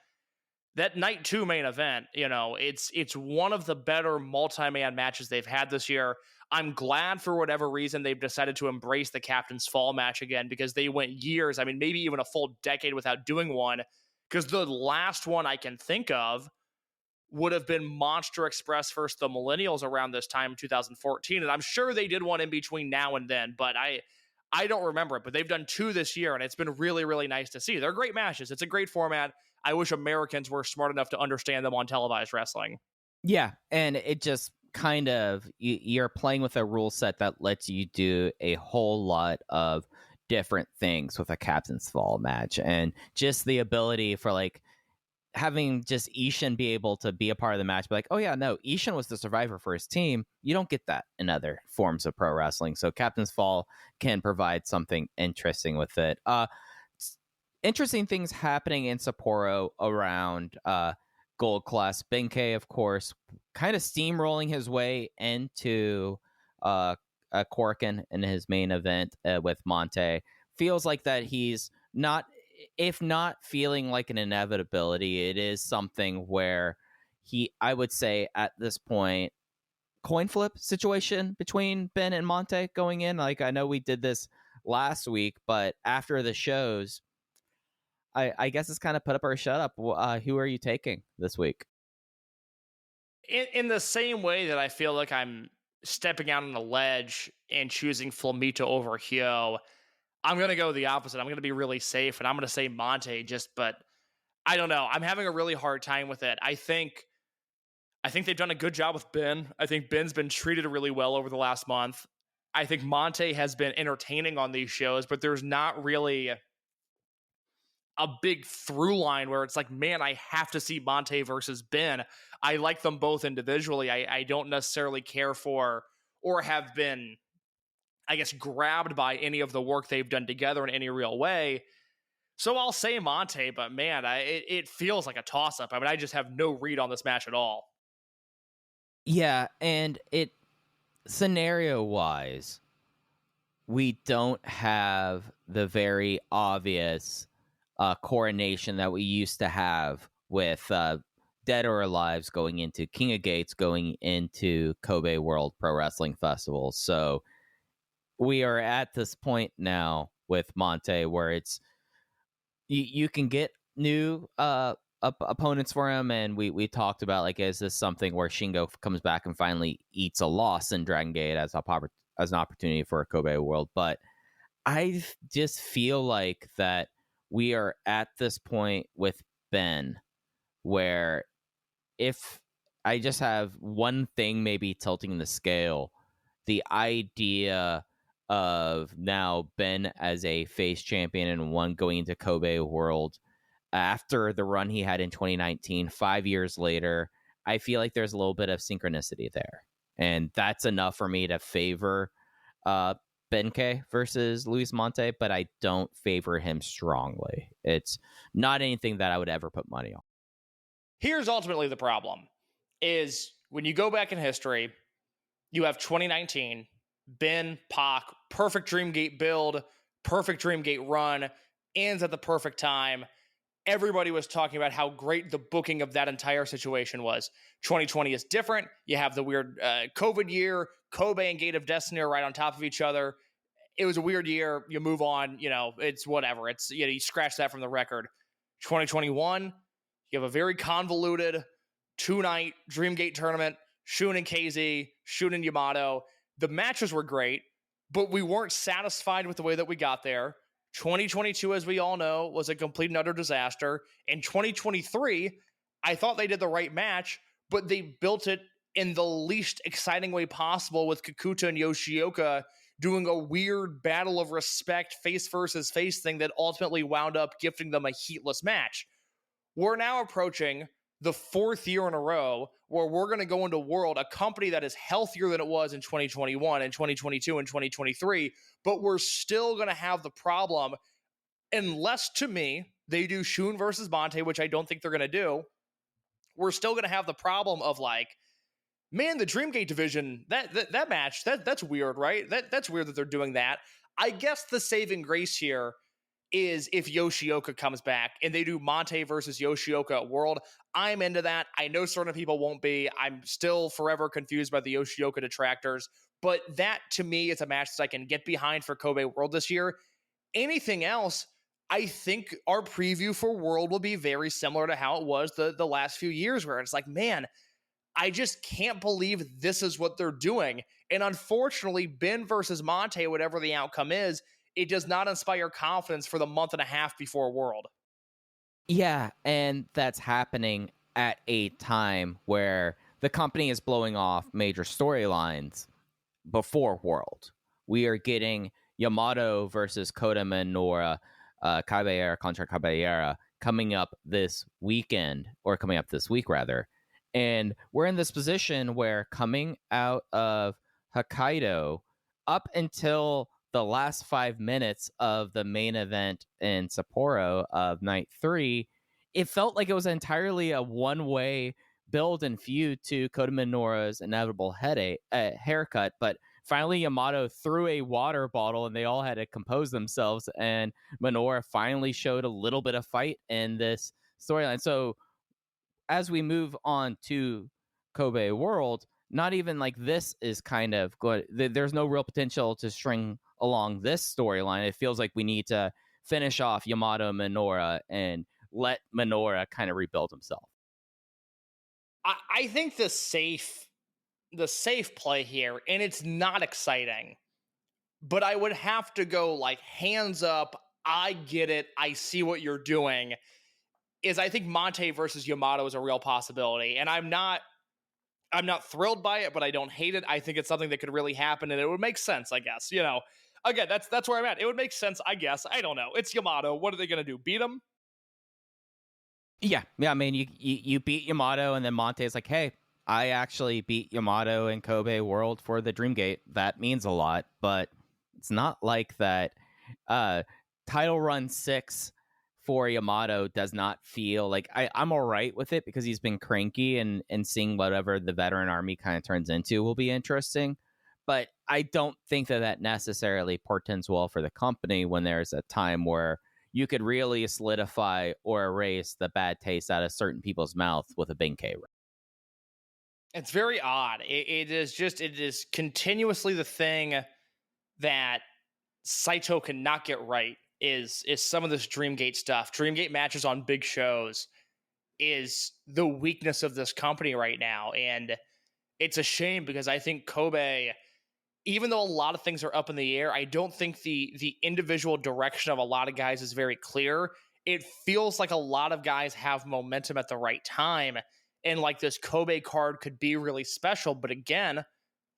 that night 2 main event, it's one of the better multi-man matches they've had this year. I'm glad for whatever reason they've decided to embrace the Captain's Fall match again, because they went years, I mean, maybe even a full decade without doing one, because the last one I can think of would have been Monster Express versus the Millennials around this time in 2014, and I'm sure they did one in between now and then, but I don't remember it, but they've done 2 this year, and it's been really, really nice to see. They're great matches. It's a great format. I wish Americans were smart enough to understand them on televised wrestling. Yeah, and it just kind of, you're playing with a rule set that lets you do a whole lot of different things with a Captain's Fall match, and just the ability for like having just Ishin be able to be a part of the match, be like, oh yeah, no, Ishin was the survivor for his team. You don't get that in other forms of pro wrestling, so Captain's Fall can provide something interesting with it. Interesting things happening in Sapporo around Gold Class. Benkei, of course, kind of steamrolling his way into Corkin in his main event with Monte. Feels like that he's not, if not feeling like an inevitability, it is something where I would say at this point, coin flip situation between Ben and Monte going in. Like, I know we did this last week, but after the shows, I guess it's kind of put up or shut up. Who are you taking this week? In the same way that I feel like I'm stepping out on a ledge and choosing Flamita over Hyo, I'm going to go the opposite. I'm going to be really safe, and I'm going to say Monte but I don't know. I'm having a really hard time with it. I think they've done a good job with Ben. I think Ben's been treated really well over the last month. I think Monte has been entertaining on these shows, but there's not really a big through line where it's like, man, I have to see Monte versus Ben. I like them both individually. I don't necessarily care for or have been, I guess, grabbed by any of the work they've done together in any real way. So I'll say Monte, but man, it feels like a toss-up. I mean, I just have no read on this match at all. Yeah, and scenario-wise, we don't have the very obvious coronation that we used to have with Dead or Alive's going into King of Gates, going into Kobe World Pro Wrestling Festival. So we are at this point now with Monte where it's you can get new opponents for him, and we talked about, like, is this something where Shingo comes back and finally eats a loss in Dragongate as an opportunity for a Kobe World? But I just feel like that we are at this point with Ben where if I just have one thing maybe tilting the scale, the idea of now Ben as a face champion and one going into Kobe World after the run he had in 2019, 5 years later, I feel like there's a little bit of synchronicity there. And that's enough for me to favor Benkei versus Luis Monte, but I don't favor him strongly. It's not anything that I would ever put money on. Here's ultimately the problem, is when you go back in history, you have 2019, Ben, Pac, perfect Dreamgate build, perfect Dreamgate run, ends at the perfect time. Everybody was talking about how great the booking of that entire situation was. 2020 is different. You have the weird COVID year. Kobe and Gate of Destiny are right on top of each other. It was a weird year. You move on. It's whatever. It's, you scratch that from the record. 2021, you have a very convoluted 2-night Dreamgate tournament. Shun and KZ, Shun and Yamato. The matches were great, but we weren't satisfied with the way that we got there. 2022, as we all know, was a complete and utter disaster. In 2023, I thought they did the right match, but they built it in the least exciting way possible with Kikuta and Yoshioka doing a weird battle of respect, face versus face thing that ultimately wound up gifting them a heatless match. We're now approaching the 4th year in a row where we're going to go into World, a company that is healthier than it was in 2021 and 2022 and 2023, but we're still going to have the problem, unless, to me, they do Shun versus Monte, which I don't think they're going to do. We're still going to have the problem of, like, man, the Dreamgate division, that match, that's weird, right? That's weird that they're doing that. I guess the saving grace here is if Yoshioka comes back and they do Monte versus Yoshioka at World. I'm into that. I know certain people won't be. I'm still forever confused by the Yoshioka detractors, but that to me is a match that I can get behind for Kobe World this year. Anything else, I think our preview for World will be very similar to how it was the last few years, where it's like, man, I just can't believe this is what they're doing. And unfortunately, Ben versus Monte, whatever the outcome is, it does not inspire confidence for the month and a half before World. Yeah, and that's happening at a time where the company is blowing off major storylines before World. We are getting Yamato versus Kota Minoura, Caballera contra Caballera, coming up this week, rather. And we're in this position where coming out of Hokkaido, up until the last 5 minutes of the main event in Sapporo of night 3, it felt like it was entirely a one-way build and feud to Kota Minoura's inevitable haircut. But finally, Yamato threw a water bottle and they all had to compose themselves. And Minoura finally showed a little bit of fight in this storyline. So as we move on to Kobe World, not even like this is kind of good. There's no real potential to string along this storyline. It feels like we need to finish off Yamato Minoura and let Minoura kind of rebuild himself. I think the safe play here, and it's not exciting, but I would have to go like hands up, I get it, I see what you're doing, is I think Monte versus Yamato is a real possibility. And I'm not thrilled by it, but I don't hate it. I think it's something that could really happen, and it would make sense, I guess. Again, that's where I'm at. It would make sense, I guess. I don't know. It's Yamato. What are they going to do? Beat him? Yeah. I mean, you beat Yamato, and then Monte's like, hey, I actually beat Yamato in Kobe World for the Dreamgate. That means a lot, but it's not like that title run 6 for Yamato does not feel like I'm all right with it because he's been cranky, and seeing whatever the veteran army kind of turns into will be interesting. But I don't think that necessarily portends well for the company when there's a time where you could really solidify or erase the bad taste out of certain people's mouth with a Benkei. It's very odd. It is continuously the thing that Saito cannot get right is some of this Dreamgate stuff. Dreamgate matches on big shows is the weakness of this company right now. And it's a shame because I think Kobe, even though a lot of things are up in the air, I don't think the individual direction of a lot of guys is very clear. It feels like a lot of guys have momentum at the right time. And like this Kobe card could be really special. But again,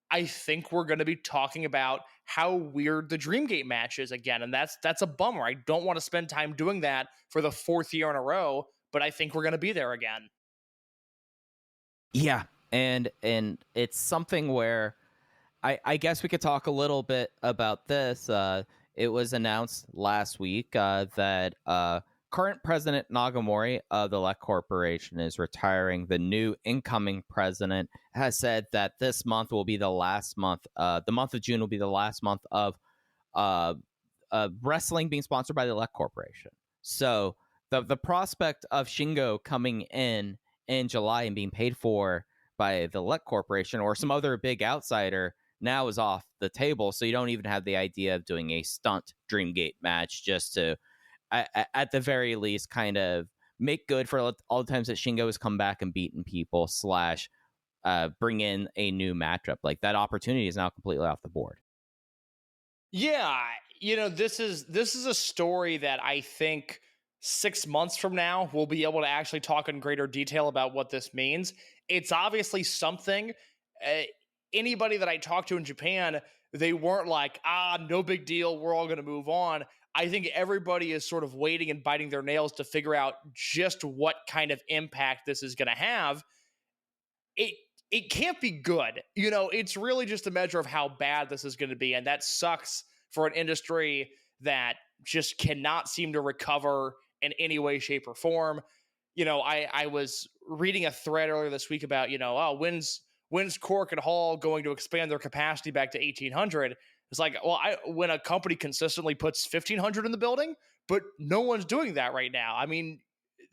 I think we're going to be talking about how weird the Dreamgate match is again. And that's a bummer. I don't want to spend time doing that for the 4th year in a row, but I think we're going to be there again. Yeah. And it's something where I guess we could talk a little bit about this. It was announced last week that current President Nagamori of the LEC Corporation is retiring. The new incoming president has said that this month will be the last month. The month of June will be the last month of wrestling being sponsored by the LEC Corporation. So the prospect of Shingo coming in July and being paid for by the LEC Corporation or some other big outsider now is off the table. So you don't even have the idea of doing a stunt Dreamgate match just to, at the very least, kind of make good for all the times that Shingo has come back and beaten people / bring in a new matchup. Like that opportunity is now completely off the board. Yeah, this is a story that I think 6 months from now we'll be able to actually talk in greater detail about what this means. It's obviously something. Anybody that I talked to in Japan, they weren't like, no big deal, we're all going to move on. I think everybody is sort of waiting and biting their nails to figure out just what kind of impact this is going to have. It can't be good. It's really just a measure of how bad this is going to be. And that sucks for an industry that just cannot seem to recover in any way, shape, or form. I was reading a thread earlier this week about, when's Cork and Hall going to expand their capacity back to 1,800? It's like, well, when a company consistently puts 1,500 in the building, but no one's doing that right now. I mean,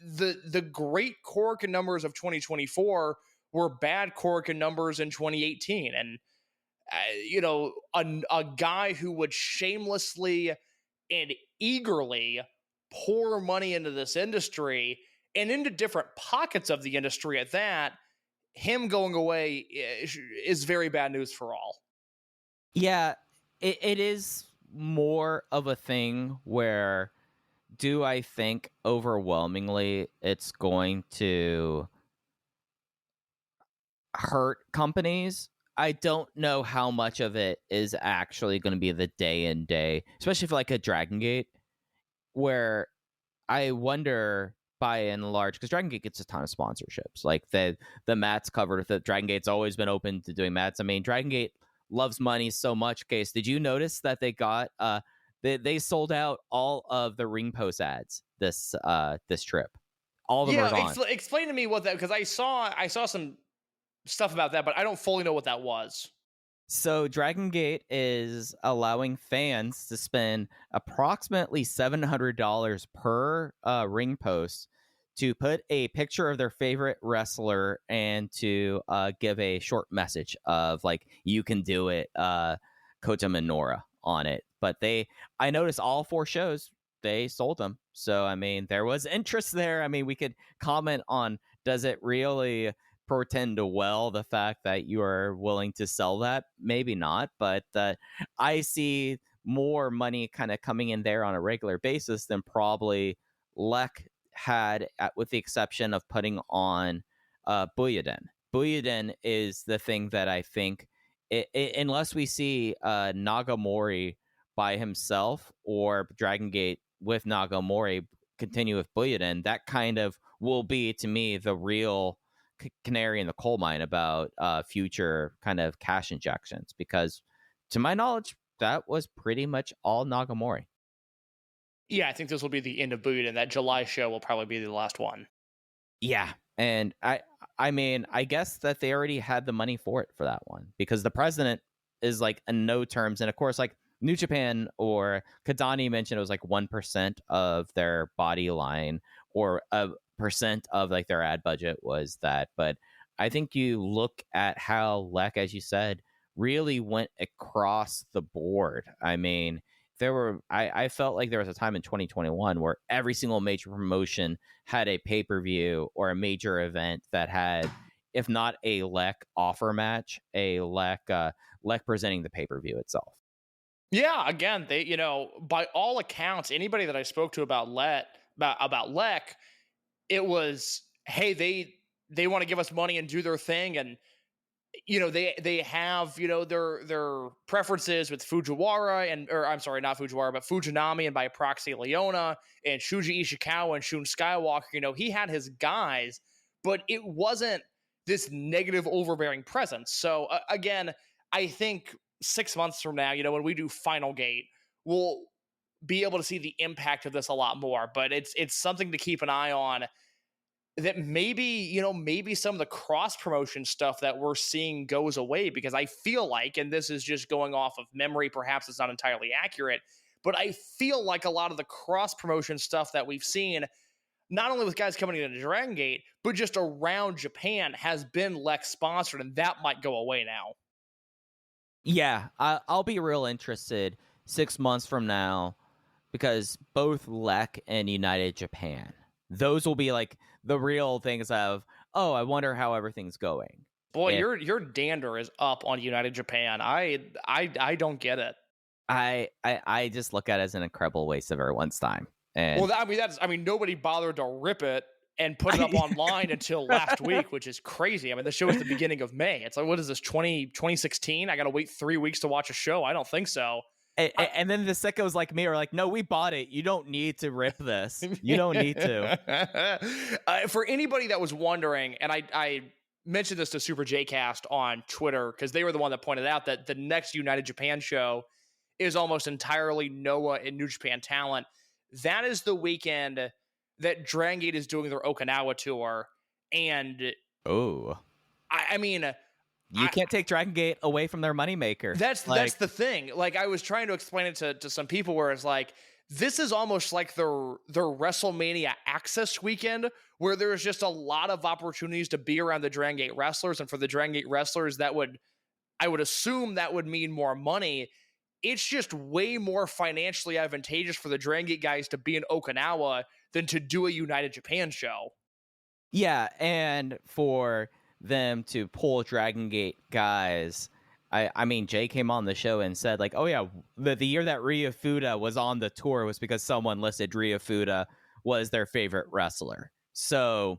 the great Cork and numbers of 2024 were bad Cork and numbers in 2018. And, a guy who would shamelessly and eagerly pour money into this industry and into different pockets of the industry at that, him going away is very bad news for all. Yeah, it is more of a thing where do I think overwhelmingly it's going to hurt companies? I don't know how much of it is actually going to be the day and day, especially for like a Dragongate, where I wonder by and large, because Dragongate gets a ton of sponsorships. Like the mats covered, the Dragongate's always been open to doing mats. I mean, Dragongate loves money so much. Case, did you notice that they got they sold out all of the ring post ads this trip? All of them are gone. Explain to me what that, because I saw some stuff about that, but I don't fully know what that was. So Dragongate is allowing fans to spend approximately $700 per ring post to put a picture of their favorite wrestler and to give a short message of like, you can do it, Kota Minoura on it. But I noticed all 4 shows, they sold them. So, I mean, there was interest there. I mean, we could comment on, does it really portend well the fact that you are willing to sell that? Maybe not, but I see more money kind of coming in there on a regular basis than probably LEC had, with the exception of putting on Buyuden. Buyuden is the thing that I think, unless we see Nagamori by himself or Dragongate with Nagamori continue with Buyuden, that kind of will be, to me, the real canary in the coal mine about future kind of cash injections, because to my knowledge that was pretty much all Nagamori. Yeah, I think this will be the end of Boot, and that July show will probably be the last one. Yeah, and I mean, I guess that they already had the money for it for that one, because the president is like in no terms, and of course, like New Japan or Kadani mentioned, it was like 1% of their body line, or a percent of like their ad budget was that. But I think you look at how Lek, as you said, really went across the board. I mean, I felt like there was a time in 2021 where every single major promotion had a pay-per-view or a major event that had, if not a Lek offer match, a Lek presenting the pay-per-view itself. Yeah, again, they, by all accounts, anybody that I spoke to about Lek, it was, hey, they want to give us money and do their thing, and they have their preferences with Fujiwara or I'm sorry, not Fujiwara, but Fujinami, and by proxy Leona and Shuji Ishikawa and Shun Skywalker. He had his guys, but it wasn't this negative overbearing presence. So again, I think 6 months from now, when we do Final Gate, we'll be able to see the impact of this a lot more. But it's something to keep an eye on, that maybe some of the cross promotion stuff that we're seeing goes away, because I feel like, and this is just going off of memory, perhaps it's not entirely accurate, but I feel like a lot of the cross promotion stuff that we've seen, not only with guys coming into Dragon Gate, but just around Japan, has been Lek sponsored, and that might go away now. Yeah, I'll be real interested 6 months from now, because both Lek and United Japan, those will be like the real things of, oh, I wonder how everything's going. Boy, your dander is up on United Japan. I don't get it. I just look at it as an incredible waste of everyone's time. And well, nobody bothered to rip it and put it up online until last week, which is crazy. I mean, the show is the beginning of May. It's like, what is this, 2016? I got to wait 3 weeks to watch a show? I don't think so. And then the sickos like me are like, no, we bought it. You don't need to rip this. You don't need to. For anybody that was wondering, and I mentioned this to Super J-Cast on Twitter, because they were the one that pointed out that the next United Japan show is almost entirely Noah and New Japan talent. That is the weekend that Dragongate is doing their Okinawa tour. And I mean, you can't take Dragongate away from their moneymaker. That's the thing. Like, I was trying to explain it to some people, where it's like, this is almost like their WrestleMania Access weekend, where there's just a lot of opportunities to be around the Dragongate wrestlers, and for the Dragongate wrestlers, I would assume that would mean more money. It's just way more financially advantageous for the Dragongate guys to be in Okinawa than to do a United Japan show. Yeah, and for them to pull Dragongate guys, I mean, Jay came on the show and said, like, oh yeah, the year that Ryu Fuda was on the tour was because someone listed Ryu Fuda was their favorite wrestler. So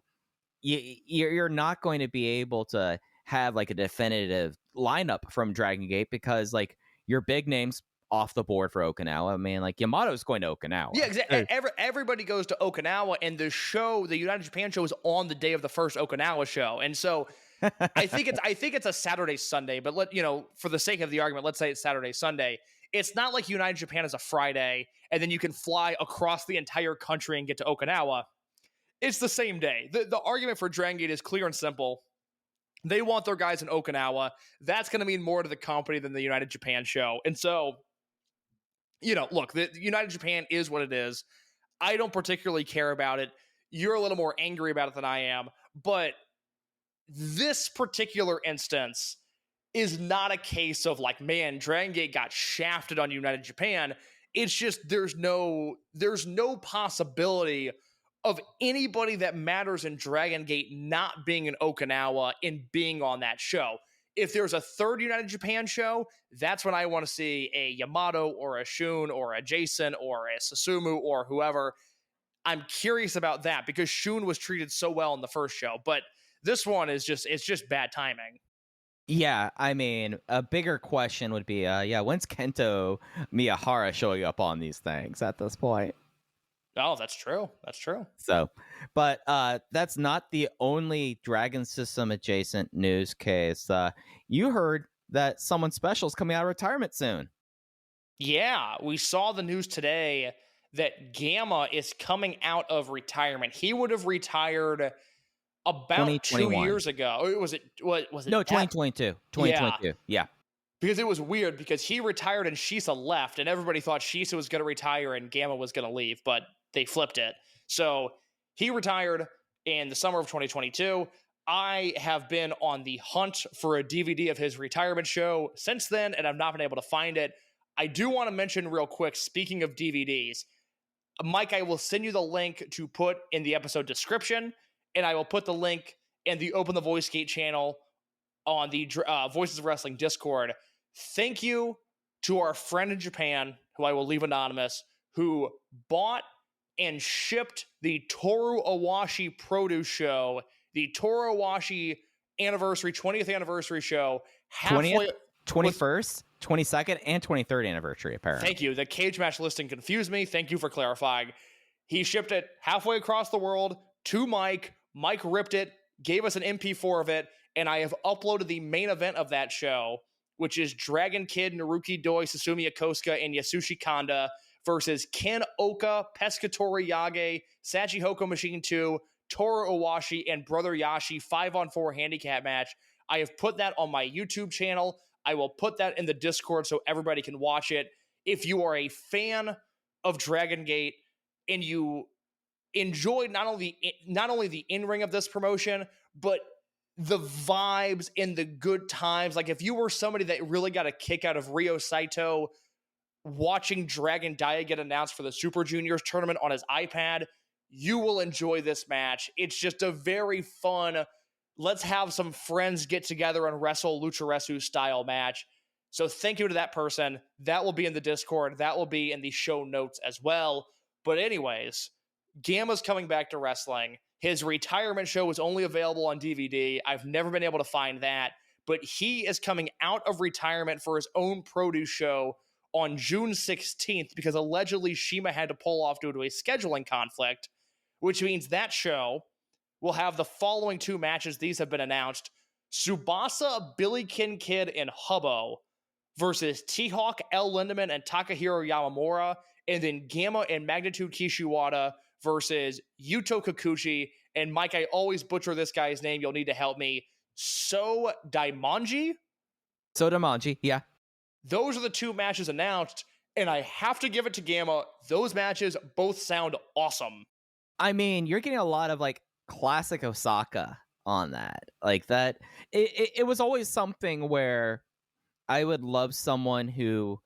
you're not going to be able to have like a definitive lineup from Dragongate, because like your big names off the board for Okinawa. I mean, like, Yamato's going to Okinawa. Yeah, exactly. Everybody goes to Okinawa, and the United Japan show, is on the day of the first Okinawa show. And so I think it's a Saturday, Sunday, but for the sake of the argument, let's say it's Saturday, Sunday. It's not like United Japan is a Friday, and then you can fly across the entire country and get to Okinawa. It's the same day. The argument for Dragongate is clear and simple. They want their guys in Okinawa. That's going to mean more to the company than the United Japan show. And so, look, the United Japan is what it is. I don't particularly care about it. You're a little more angry about it than I am. But this particular instance is not a case of like, man, Dragongate got shafted on United Japan. It's just there's no possibility of anybody that matters in Dragongate not being in Okinawa and being on that show. If there's a third United Japan show, that's when I want to see a Yamato or a Shun or a Jason or a Susumu or whoever. I'm curious about that, because Shun was treated so well in the first show, but this one is just bad timing. Yeah, I mean, a bigger question would be, when's Kento Miyahara showing up on these things at this point? Oh, that's true. That's true. So, but that's not the only Dragon System adjacent news case. You heard that someone special is coming out of retirement soon. Yeah, we saw the news today that Gamma is coming out of retirement. He would have retired about 2 years ago. Or was it? No, 2022. 2022. Yeah. Because it was weird because he retired and Shisa left, and everybody thought Shisa was going to retire and Gamma was going to leave, but they flipped it. So he retired in the summer of 2022. I have been on the hunt for a DVD of his retirement show since then, and I've not been able to find it. I do want to mention real quick, speaking of DVDs, Mike, I will send you the link to put in the episode description, and I will put the link in the Open the Voice Gate channel on the Voices of Wrestling Discord. Thank you to our friend in Japan, who I will leave anonymous, who bought and shipped the Toru Owashi produce show, the Toru Owashi anniversary, 20th anniversary show, halfway 20th, 21st, 22nd, and 23rd anniversary, apparently. Thank you. The cage match listing confused me. Thank you for clarifying. He shipped it halfway across the world to Mike. Mike ripped it, gave us an MP4 of it, and I have uploaded the main event of that show, which is Dragon Kid, Naruki Doi, Susumu Yokosuka, and Yasushi Kanda versus Ken Oka, Pescatori Yage, Sachihoko Machine 2, Toru Owashi, and Brother Yashi 5-on-4 handicap match. I have put that on my YouTube channel. I will put that in the Discord so everybody can watch it. If you are a fan of Dragongate and you enjoy not only the in-ring of this promotion, but the vibes and the good times, like if you were somebody that really got a kick out of Ryo Saito watching Dragon Dia get announced for the Super Juniors tournament on his iPad, you will enjoy this match. It's just a very fun, let's have some friends get together and wrestle Lucharesu style match. So thank you to that person. That will be in the Discord. That will be in the show notes as well. But anyways, Gamma's coming back to wrestling. His retirement show was only available on DVD. I've never been able to find that. But he is coming out of retirement for his own produce show on June 16th because allegedly Shima had to pull off due to a scheduling conflict, which means that show will have the following two matches. These have been announced. Tsubasa, Billy Kid, and Hubbo versus T-Hawk, L. Lindemann, and Takahiro Yamamura. And then Gamma and Magnitude Kishiwada versus Yuto Kikuchi. And Mike, I always butcher this guy's name. You'll need to help me. Daimonji, yeah. Those are the two matches announced. And I have to give it to Gamma. Those matches both sound awesome. I mean, you're getting a lot of like classic Osaka on that. Like that, it was always something where I would love someone who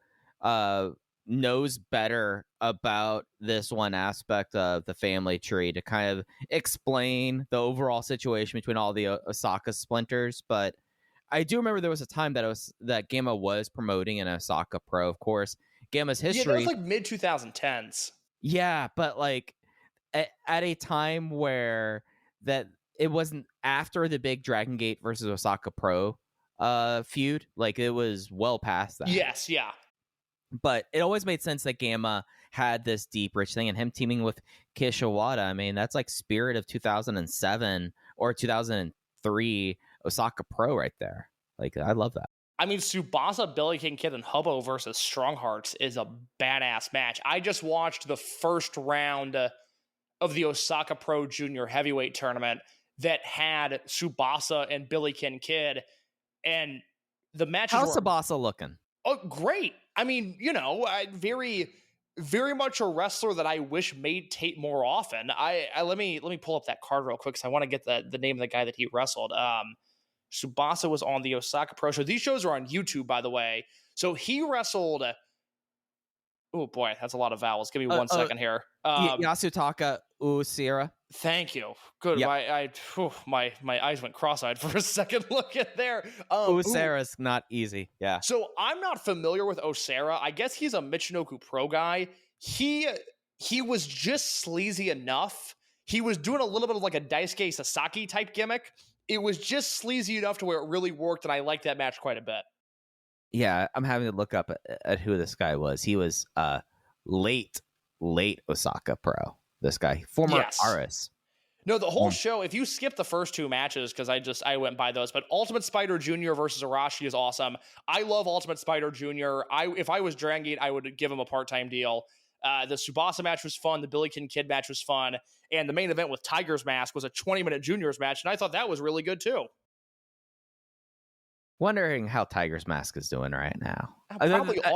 knows better about this one aspect of the family tree to kind of explain the overall situation between all the Osaka splinters. But I do remember there was a time that Gamma was promoting an Osaka Pro, of course. Gamma's history. Yeah, that was like mid-2010s. Yeah, but like at a time where that it wasn't after the big Dragongate versus Osaka Pro feud. Like it was well past that. Yes, yeah. But it always made sense that Gamma had this deep, rich thing, and him teaming with Kishiwada. I mean, that's like Spirit of 2007 or 2003 Osaka Pro right there. Like, I love that. I mean, Tsubasa, Billy Kid, and Hubbo versus Strong Hearts is a badass match. I just watched the first round of the Osaka Pro Junior Heavyweight Tournament that had Tsubasa and Billy Kid, and the matches How's Tsubasa looking? Oh, great. I mean, you know, very, very much a wrestler that I wish made tape more often. Let me pull up that card real quick because I want to get the name of the guy that he wrestled. Tsubasa was on the Osaka Pro Show. These shows are on YouTube, by the way. So he wrestled. Oh boy, that's a lot of vowels. Give me 1 second here. Yasutaka Usira. Thank you. Good. Yep. My eyes went cross-eyed for a second. Look at there. Usira's not easy. Yeah. So I'm not familiar with Osira. I guess he's a Michinoku Pro guy. He was just sleazy enough. He was doing a little bit of like a Daisuke Sasaki type gimmick. It was just sleazy enough to where it really worked, and I liked that match quite a bit. Yeah, I'm having to look up at who this guy was. He was late Osaka Pro. This guy, former Aris. No, the whole show, if you skip the first two matches, because I went by those, but Ultimate Spider Jr. versus Arashi is awesome. I love Ultimate Spider Jr. If I was Dragongate, I would give him a part-time deal. The Tsubasa match was fun. The Billy Kid match was fun. And the main event with Tiger's Mask was a 20-minute juniors match, and I thought that was really good too. Wondering how Tiger's Mask is doing right now.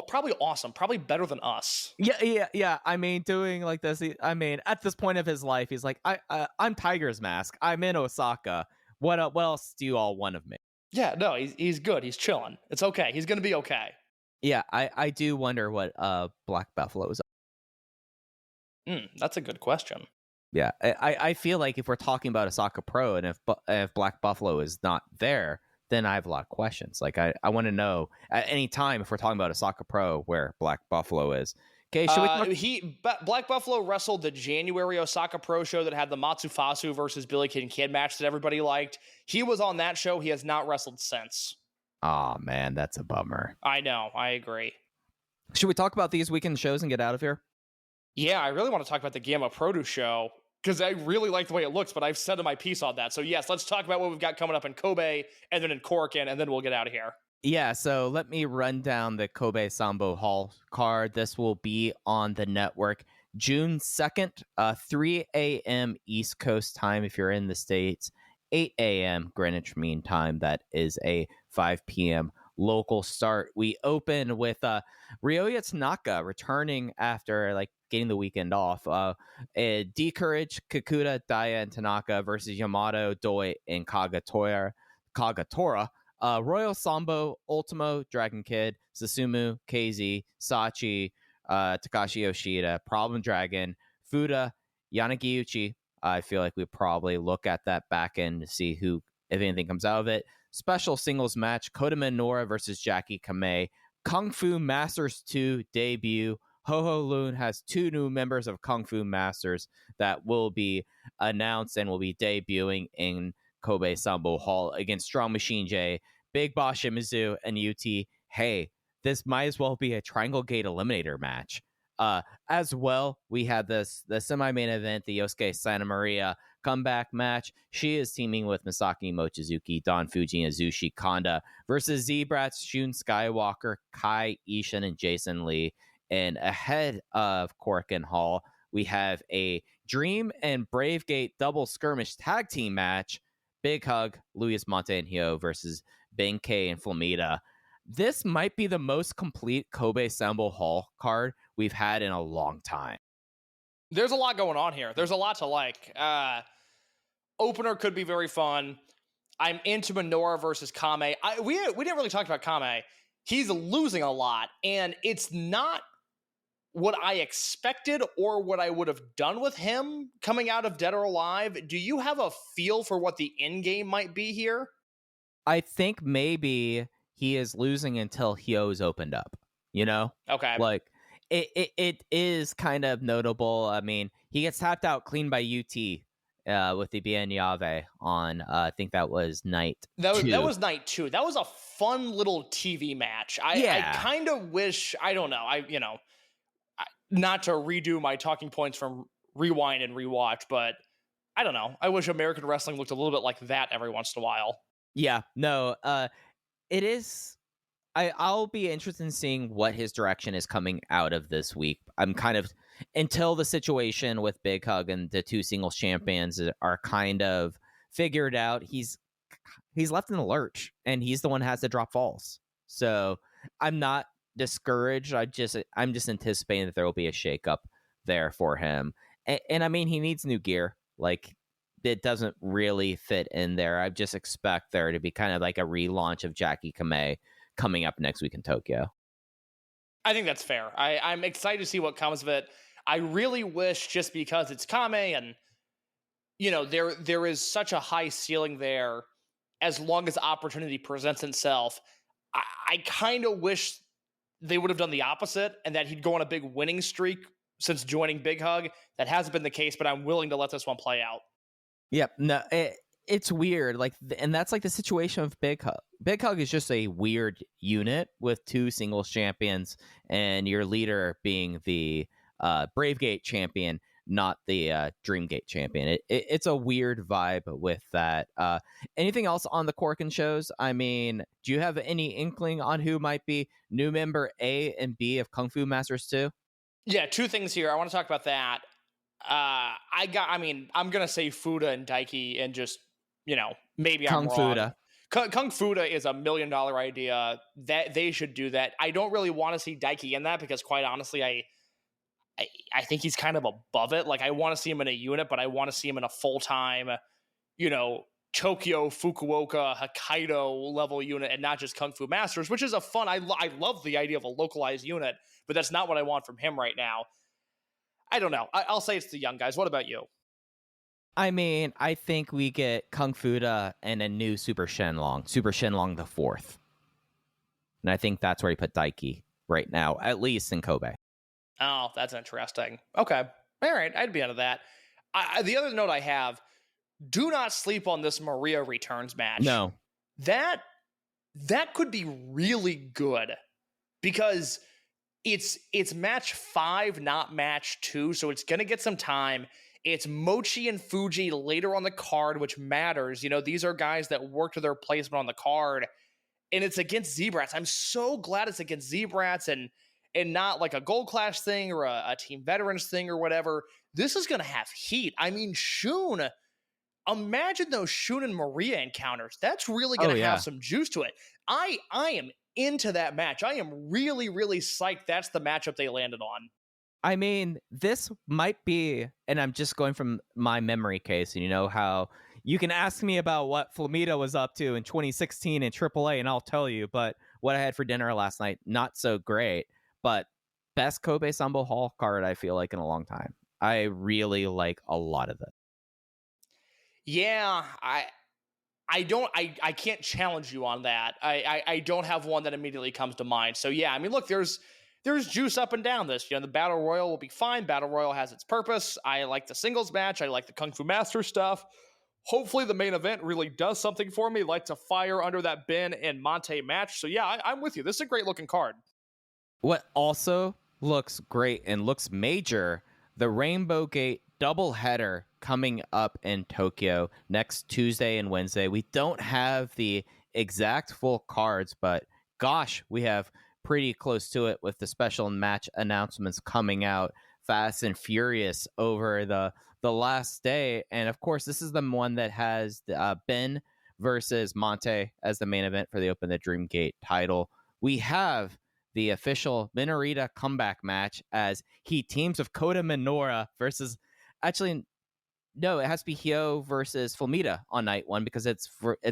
Probably awesome. Probably better than us. Yeah. I mean, doing like this. I mean, at this point of his life, he's like, I'm Tiger's Mask. I'm in Osaka. What else do you all want of me? Yeah, no, he's good. He's chilling. It's okay. He's gonna be okay. Yeah, I do wonder what Black Buffalo is. That's a good question. Yeah, I feel like if we're talking about Osaka Pro, and if Black Buffalo is not there, then I have a lot of questions. Like, I want to know at any time if we're talking about Osaka Pro where Black Buffalo is. Okay, should we Black Buffalo wrestled the January Osaka Pro show that had the Matsufasu versus Billy Kid match that everybody liked. He was on that show. He has not wrestled since. Oh, man, that's a bummer. I know. I agree. Should we talk about these weekend shows and get out of here? Yeah, I really want to talk about the Gamma Produce show because I really like the way it looks, but I've said my piece on that. So, yes, let's talk about what we've got coming up in Kobe and then in Korakuen, and then we'll get out of here. Yeah, so let me run down the Kobe Sambo Hall card. This will be on the network June 2nd, 3 a.m. East Coast time if you're in the States, 8 a.m. Greenwich Mean Time. That is a 5 p.m. local start. We open with Ryoya Tanaka returning after getting the weekend off. D-Courage, Kakuta, Daya, and Tanaka versus Yamato, Doi, and Kagatora. Royal Sambo, Ultimo, Dragon Kid, Susumu, KZ, Sachi, Takashi Yoshida, Problem Dragon, Fuda, Yanagiuchi. I feel like we probably look at that back end to see who, if anything, comes out of it. Special singles match, Kota Minoura versus Jackie Kamei. Kung Fu Masters 2 debut. Ho-Ho Loon has 2 new members of Kung Fu Masters that will be announced and will be debuting in Kobe Sambo Hall against Strong Machine J, Big Boss Shimizu, and UT. Hey, this might as well be a Triangle Gate Eliminator match. As well, we had the semi-main event, the Yosuke Santa Maria comeback match. She is teaming with Misaki Mochizuki, Don Fuji, and Azushi Kanda versus Z-Brats, Shun Skywalker, Kai Ishin, and Jason Lee. And ahead of Korakuen Hall, we have a Dream and Bravegate double skirmish tag team match. Big Hug, Luis Montejo versus Benkei and Flamita. This might be the most complete Kobe Sambo Hall card we've had in a long time. There's a lot going on here. There's a lot to like. Opener could be very fun. I'm into Minoura versus Kame. We didn't really talk about Kame. He's losing a lot, and it's not what I expected or what I would have done with him coming out of Dead or Alive. Do you have a feel for what the end game might be here? I think maybe he is losing until Hyo's opened up, you know? Okay. Like, it is kind of notable. I mean, he gets tapped out clean by UT with the Bien Yave on, I think that was night 2. That was night 2. That was a fun little TV match. I kind of wish, I don't know, not to redo my talking points from Rewind and Rewatch, but I don't know. I wish American wrestling looked a little bit like that every once in a while. Yeah, no, it is. I'll be interested in seeing what his direction is coming out of this week. I'm kind of, until the situation with Big Hug and the 2 singles champions are kind of figured out, he's left in the lurch, and he's the one who has to drop falls. So I'm not discouraged. I'm just anticipating that there will be a shakeup there for him. And I mean, he needs new gear. Like, it doesn't really fit in there. I just expect there to be kind of like a relaunch of Jackie Kamei coming up next week in Tokyo. I think that's fair. I'm excited to see what comes of it. I really wish, just because it's Kamei and, there is such a high ceiling there, as long as opportunity presents itself, I kind of wish they would have done the opposite and that he'd go on a big winning streak since joining Big Hug. That hasn't been the case, but I'm willing to let this one play out. Yep. No, it's weird. And that's like the situation of Big Hug. Big Hug is just a weird unit with 2 singles champions and your leader being the Bravegate champion, not the Dreamgate champion. It's a weird vibe with that. Anything else on the Korakuen shows? I mean, do you have any inkling on who might be new member A and B of Kung Fu Masters 2? Yeah, two things here. I want to talk about that. I'm going to say Fuda and Daiki and just, maybe I'm Kung wrong. Fuda. Kung Fuda is $1 million idea. That they should do that. I don't really want to see Daiki in that because, quite honestly, I think he's kind of above it. Like, I want to see him in a unit, but I want to see him in a full-time, Tokyo, Fukuoka, Hokkaido level unit and not just Kung Fu Masters, which is a fun. I love the idea of a localized unit, but that's not what I want from him right now. I don't know. I'll say it's the young guys. What about you? I mean, I think we get Kung Fuda and a new Super Shenlong the fourth. And I think that's where you put Daiki right now, at least in Kobe. Oh, that's interesting. Okay. All right. I'd be out of that. The other note I have, do not sleep on this Maria returns match. No. That could be really good because it's match 5, not match 2, so it's going to get some time. It's Mochi and Fuji later on the card, which matters. These are guys that work to their placement on the card, and it's against Z-Brats. I'm so glad it's against Z-Brats and not like a Gold Clash thing or a Team Veterans thing or whatever. This is going to have heat. I mean, Shun, imagine those Shun and Maria encounters. That's really going to have some juice to it. I am into that match. I am really, really psyched that's the matchup they landed on. I mean, this might be, and I'm just going from my memory case, and how you can ask me about what Flamita was up to in 2016 in AAA, and I'll tell you, but what I had for dinner last night, not so great, but best Kobe Sambo Hall card, I feel like, in a long time. I really like a lot of it. Yeah, I can't challenge you on that. I don't have one that immediately comes to mind. So yeah, I mean, look, there's juice up and down this. The Battle Royal will be fine. Battle Royal has its purpose. I like the singles match. I like the Kung Fu Master stuff. Hopefully the main event really does something for me, like to fire under that Ben and Monte match. So yeah, I'm with you. This is a great looking card. What also looks great and looks major, the Rainbow Gate doubleheader coming up in Tokyo next Tuesday and Wednesday. We don't have the exact full cards, but gosh, we have pretty close to it with the special match announcements coming out fast and furious over the last day. And of course, this is the one that has Ben versus Monte as the main event for the Open the Dreamgate title. We have the official Minorita comeback match as he teams with Kota Minoura versus, actually, no, it has to be Hyo versus Flamita on night one because it's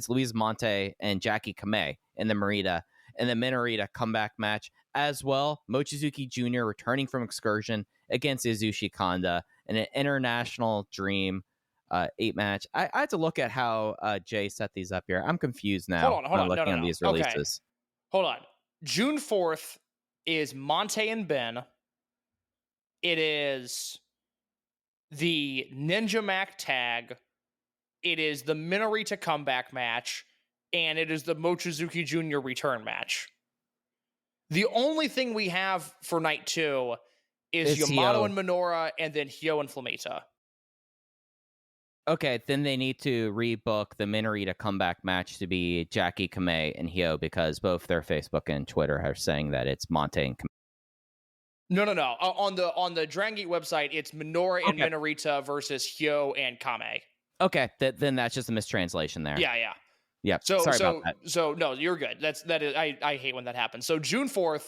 Luis Monte and Jackie Kamei in the Merida. And the Minorita comeback match as well. Mochizuki Jr. returning from excursion against Izushi Kanda in an International Dream 8 match. I had to look at how Jay set these up here. I'm confused now. Hold on. Looking at these releases. Okay. Hold on. June 4th is Monte and Ben. It is the Ninja Mac tag. It is the Minorita comeback match. And it is the Mochizuki Jr. return match. The only thing we have for night 2 is Yamato and Minoura, and then Hyo and Flamita. Okay, then they need to rebook the Minorita comeback match to be Jackie Kamei and Hyo because both their Facebook and Twitter are saying that it's Monte and Kamei. No. On the Dragongate website, it's Minoura and Minorita versus Hyo and Kamei. Okay, then that's just a mistranslation there. Yeah. Yeah. Sorry about that. So no, you're good. That is I hate when that happens. So June 4th,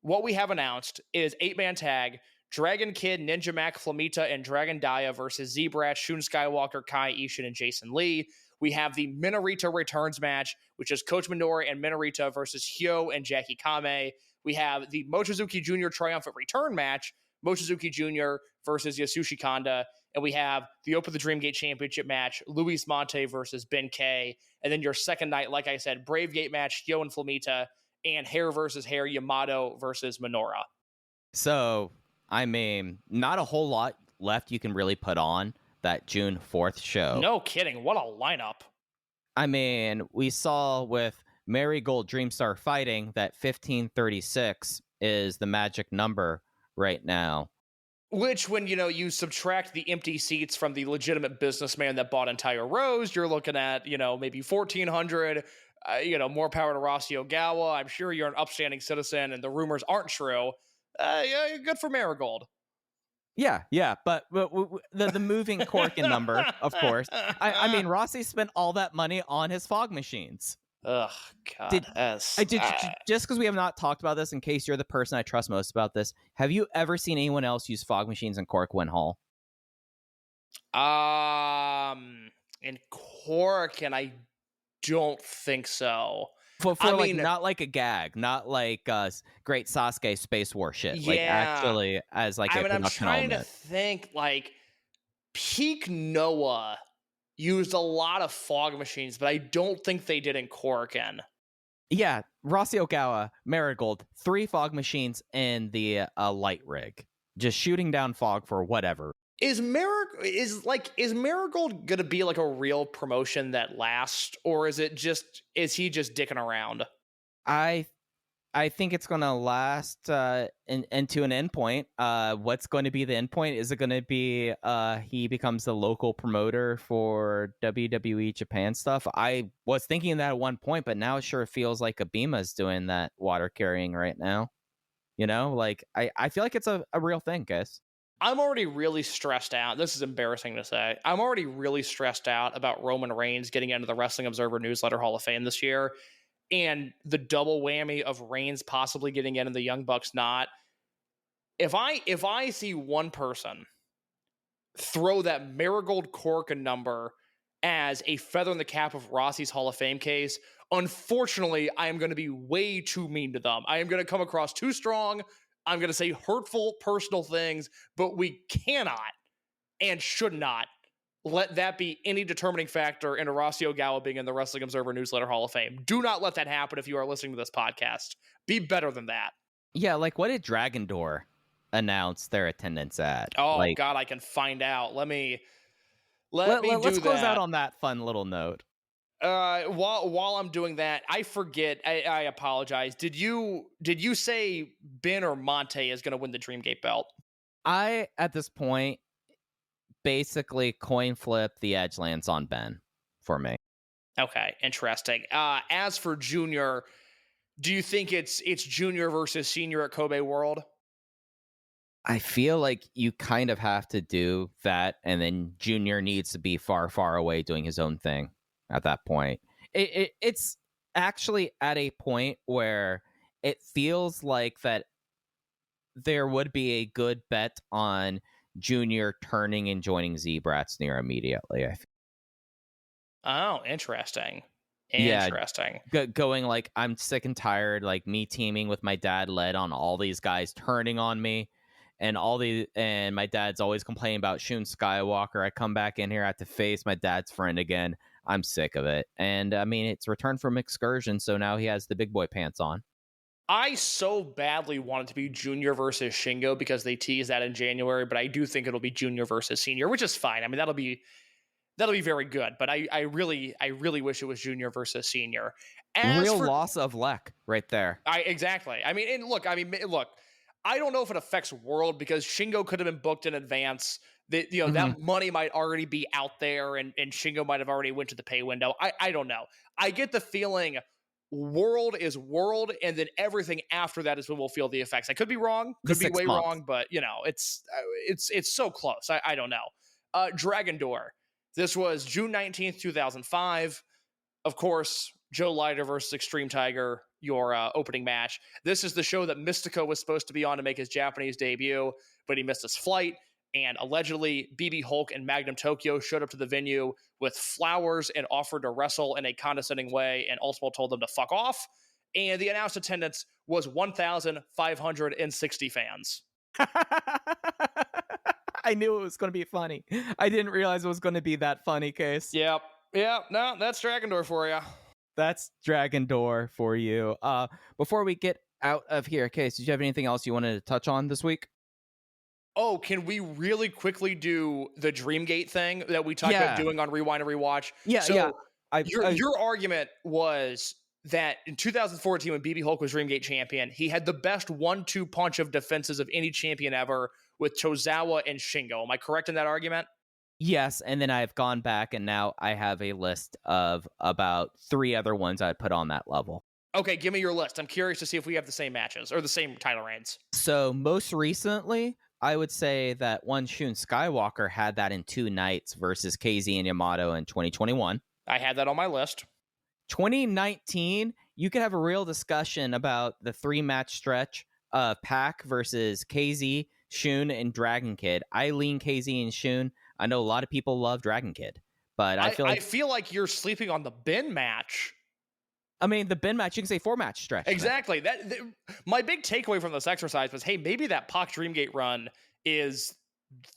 what we have announced is 8-man tag, Dragon Kid, Ninja Mac, Flamita, and Dragon Dia versus Z-Brat, Shun Skywalker, Kai Ishin, and Jason Lee. We have the Minorita returns match, which is Coach Minoura and Minorita versus Hyo and Jackie Kamei. We have the Mochizuki Jr. triumphant return match, Mochizuki Jr. versus Yasushi Kanda. And we have the Open the Dreamgate Championship match, Luis Monte versus Ben K. And then your second night, like I said, Brave Gate match, Hyo and Flamita, and Hair versus Hair, Yamato versus Minoura. So, I mean, not a whole lot left you can really put on that June 4th show. No kidding. What a lineup. I mean, we saw with Marigold Dreamstar Fighting that 1536 is the magic number right now. Which, when, you subtract the empty seats from the legitimate businessman that bought entire rows, you're looking at, maybe 1,400, more power to Rossi Ogawa. I'm sure you're an upstanding citizen and the rumors aren't true. Yeah, good for Marigold. Yeah, but the moving Corkin number, of course. I mean, Rossi spent all that money on his fog machines. Ugh, God. Just because we have not talked about this, in case you're the person I trust most about this, have you ever seen anyone else use fog machines in Cork Hall? In Cork, and I don't think so. For like, not like a gag, not like great Sasuke Space War shit. Yeah. Like, actually, as like a production I'm trying element. to think, like, Peak Noah used a lot of fog machines, but I don't think they did in Corkin. Yeah, Rossi Ogawa, Marigold, 3 fog machines in the light rig, just shooting down fog for whatever. Is Marigold gonna be like a real promotion that lasts, or is he just dicking around? I think it's going to last into an endpoint. What's going to be the endpoint? Is it going to be he becomes the local promoter for WWE Japan stuff? I was thinking that at one point, but now it sure feels like Abima's doing that water carrying right now. You know, like I feel like it's a real thing, guys. I'm already really stressed out. This is embarrassing to say. I'm already really stressed out about Roman Reigns getting into the Wrestling Observer Newsletter Hall of Fame this year, and the double whammy of Reigns possibly getting in and the Young Bucks not. If I see one person throw that Marigold Corkin number as a feather in the cap of Rossi's Hall of Fame case, unfortunately, I am going to be way too mean to them. I am going to come across too strong. I'm going to say hurtful, personal things, but we cannot and should not let that be any determining factor in Rossi Ogawa being in the Wrestling Observer Newsletter Hall of Fame. Do not let that happen if you are listening to this podcast. Be better than that. Yeah, like, what did Dragon Door announce their attendance at? Oh, like, God, I can find out. Let's close out on that fun little note. While I'm doing that, I forget. I apologize. Did you say Ben or Monte is going to win the Dreamgate belt? I, at this point, basically coin flip the Edgelands on Ben for me. Okay, interesting. As for Junior, do you think it's Junior versus Senior at Kobe World? I feel like you kind of have to do that, and then Junior needs to be far, far away doing his own thing at that point. It's actually at a point where it feels like that there would be a good bet on Junior turning and joining Z-Brats near immediately. I feel. Oh, interesting. Interesting. Yeah, going like, I'm sick and tired, like me teaming with my dad led on all these guys turning on me, and my dad's always complaining about Shun Skywalker. I come back in here, I have to face my dad's friend again. I'm sick of it. And I mean, it's returned from excursion, so now he has the big boy pants on. I so badly want it to be Junior versus Shingo because they teased that in January, but I do think it'll be Junior versus Senior, which is fine. I mean, that'll be very good, but I really wish it was Junior versus Senior. Loss of Lek right there. Exactly. I mean, look, I don't know if it affects World because Shingo could have been booked in advance. That money might already be out there, and Shingo might have already went to the pay window. I don't know. I get the feeling World is World, and then everything after that is when we'll feel the effects. I could be wrong, could be way wrong, but it's so close. I don't know. Dragon Door. This was June 19th, 2005. Of course, Joe Leiter versus Extreme Tiger, your opening match. This is the show that Mystico was supposed to be on to make his Japanese debut, but he missed his flight. And allegedly, BB Hulk and Magnum Tokyo showed up to the venue with flowers and offered to wrestle in a condescending way, and Ultimo told them to fuck off. And the announced attendance was 1,560 fans. I knew it was going to be funny. I didn't realize it was going to be that funny, Case. Yep. No, that's Dragon Door for you. That's Dragon Door for you. Before we get out of here, Case, did you have anything else you wanted to touch on this week? Oh, can we really quickly do the Dreamgate thing that we talked about doing on Rewind and Rewatch? Your argument was that in 2014, when BB Hulk was Dreamgate champion, he had the best 1-2 punch of defenses of any champion ever with Tozawa and Shingo. Am I correct in that argument? Yes, and then I've gone back, and now I have a list of about 3 other ones I'd put on that level. Okay, give me your list. I'm curious to see if we have the same matches or the same title reigns. So most recently, I would say that one Shun Skywalker had that in 2 nights versus KZ and Yamato in 2021. I had that on my list. 2019, you could have a real discussion about the 3-match stretch of Pac versus KZ, Shun, and Dragon Kid. I lean KZ and Shun. I know a lot of people love Dragon Kid, but I feel like you're sleeping on the bin match. I mean, the bin match, you can say 4-match stretch. Exactly. My big takeaway from this exercise was, hey, maybe that Pac Dreamgate run is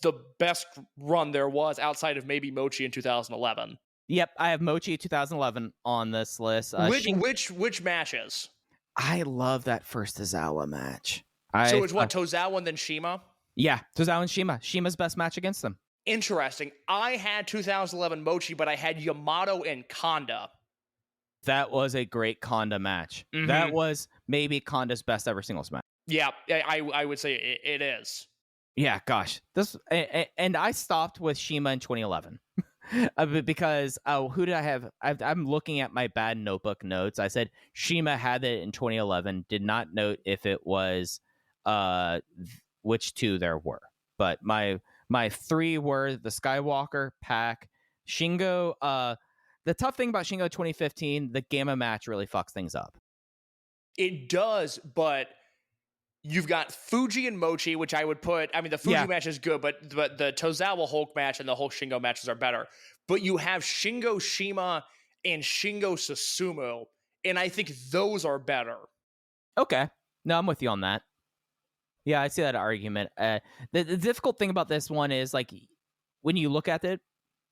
the best run there was outside of maybe Mochi in 2011. Yep, I have Mochi 2011 on this list. Which matches? I love that first Tozawa match. So it's what, Tozawa and then Shima? Yeah, Tozawa and Shima. Shima's best match against them. Interesting. I had 2011 Mochi, but I had Yamato and Kanda. That was a great Kanda match. Mm-hmm. That was maybe Kanda's best ever singles match. Yeah, I would say it is. Yeah, gosh. And I stopped with Shima in 2011 because who did I have? I'm looking at my bad notebook notes. I said Shima had it in 2011. Did not note if it was which 2 there were. But my 3 were the Skywalker, Pac, Shingo. The tough thing about Shingo 2015, the Gamma match really fucks things up. It does, but you've got Fuji and Mochi, which I would put. I mean, the Fuji match is good, but the Tozawa Hulk match and the Hulk Shingo matches are better. But you have Shingo Shima and Shingo Susumu, and I think those are better. Okay. No, I'm with you on that. Yeah, I see that argument. The difficult thing about this one is, like, when you look at it,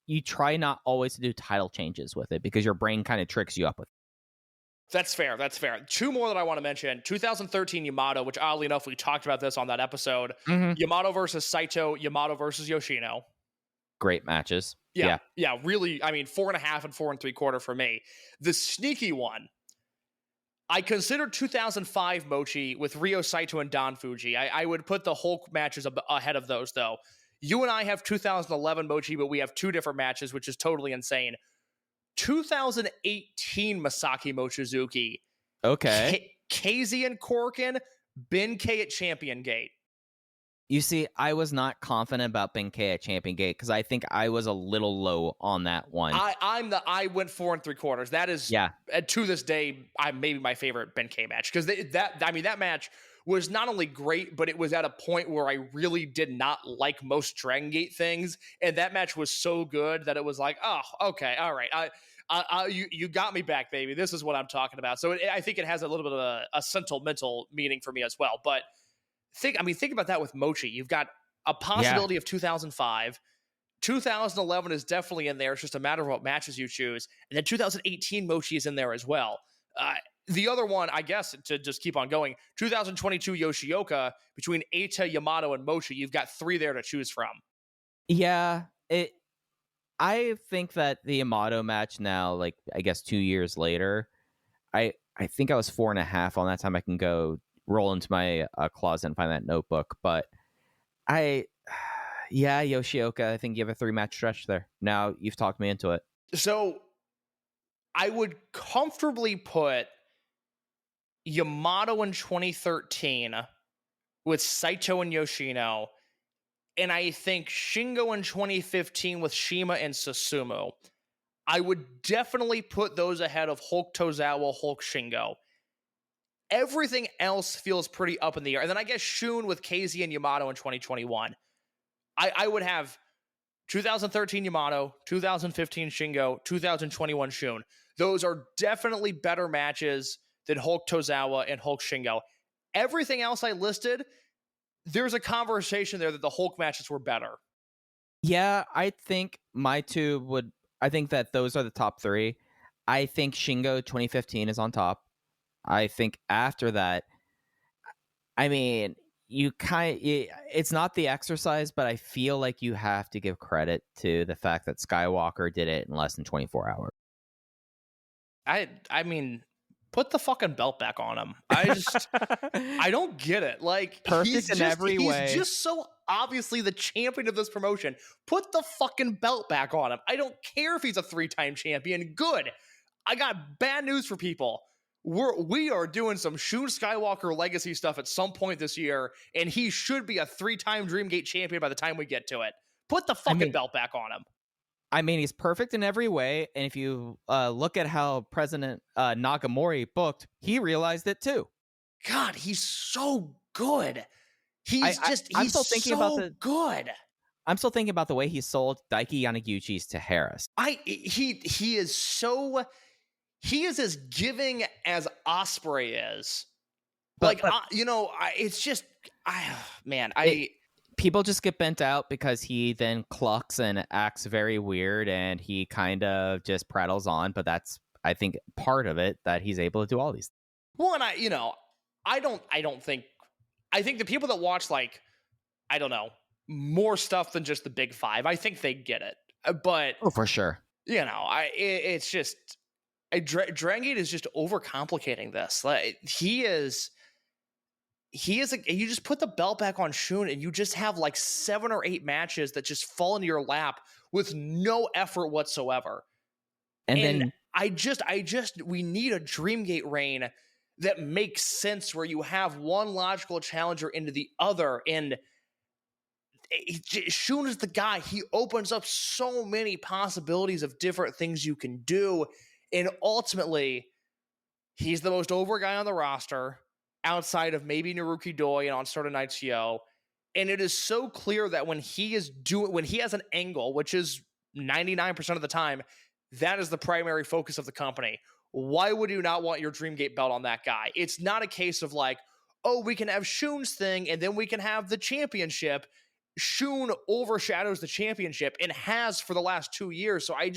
you try not always to do title changes with it because your brain kind of tricks you up with it. That's fair. 2 more that I want to mention. 2013 Yamato, which oddly enough, we talked about this on that episode. Mm-hmm. Yamato versus Saito, Yamato versus Yoshino. Great matches. Yeah, really, I mean, 4.5 and 4 3/4 for me. The sneaky one, I considered 2005 Mochi with Ryo Saito and Don Fuji. I would put the Hulk matches ahead of those, though. You and I have 2011 Mochi, but we have 2 different matches, which is totally insane. 2018 Masaki Mochizuki. Okay. KZ and Corkin, Ben K at Champion Gate. You see, I was not confident about Ben K at Champion Gate because I think I was a little low on that one. I went 4 3/4. That is, to this day, maybe my favorite Ben K match because that match was not only great, but it was at a point where I really did not like most Dragon Gate things, and that match was so good that it was like, oh, okay, all right, you got me back, baby. This is what I'm talking about. So I think it has a little bit of a sentimental meaning for me as well. But think about that with Mochi. You've got a possibility of 2005. 2011 is definitely in there. It's just a matter of what matches you choose. And then 2018 Mochi is in there as well. The other one, I guess, to just keep on going, 2022 Yoshioka, between Eita, Yamato, and Mochi, you've got 3 there to choose from. Yeah, I think that the Yamato match now, like, I guess 2 years later, I think I was 4.5 on that time. I can go roll into my closet and find that notebook. But Yoshioka, I think you have a 3-match stretch there. Now you've talked me into it. So I would comfortably put Yamato in 2013 with Saito and Yoshino, and I think Shingo in 2015 with Shima and Susumu. I would definitely put those ahead of Hulk Tozawa, Hulk Shingo. Everything else feels pretty up in the air. And then I guess Shun with KZ and Yamato in 2021. I would have 2013 Yamato, 2015 Shingo, 2021 Shun. Those are definitely better matches than Hulk Tozawa and Hulk Shingo. Everything else I listed, there's a conversation there that the Hulk matches were better. Yeah, I think my 2 I think that those are the top 3. I think Shingo 2015 is on top. I think after that, I mean, it's not the exercise, but I feel like you have to give credit to the fact that Skywalker did it in less than 24 hours. I mean, put the fucking belt back on him. I don't get it. Like, perfect in every way. He's just so obviously the champion of this promotion. Put the fucking belt back on him. I don't care if he's a 3-time champion. Good. I got bad news for people. we are doing some Shun Skywalker legacy stuff at some point this year, and he should be a 3-time Dreamgate champion by the time we get to it. Put the fucking belt back on him. I mean, he's perfect in every way, and if you look at how President Nagamori booked, he realized it too. God, he's so good. He's I'm still thinking about good. I'm still thinking about the way he sold Daiki Yanaguchi's to Harris. He is as giving as Osprey is. It's just, people just get bent out because he then clucks and acts very weird, and he kind of just prattles on. But that's, I think, part of it, that he's able to do all these. Well, and I think the people that watch, like, I don't know, more stuff than just the big five, I think they get it. But for sure, it's just Dragongate is just overcomplicating this. Like, you just put the belt back on Shun, and you just have like 7 or 8 matches that just fall into your lap with no effort whatsoever. And then we need a Dreamgate reign that makes sense, where you have one logical challenger into the other. And Shun is the guy. He opens up so many possibilities of different things you can do. And ultimately, he's the most over guy on the roster, outside of maybe Naruki Doi and on Saturday Night Yo. And it is so clear that when he has an angle, which is 99% of the time, that is the primary focus of the company. Why would you not want your Dreamgate belt on that guy? It's not a case of like, oh, we can have Shun's thing and then we can have the championship. Shun overshadows the championship and has for the last 2 years. So I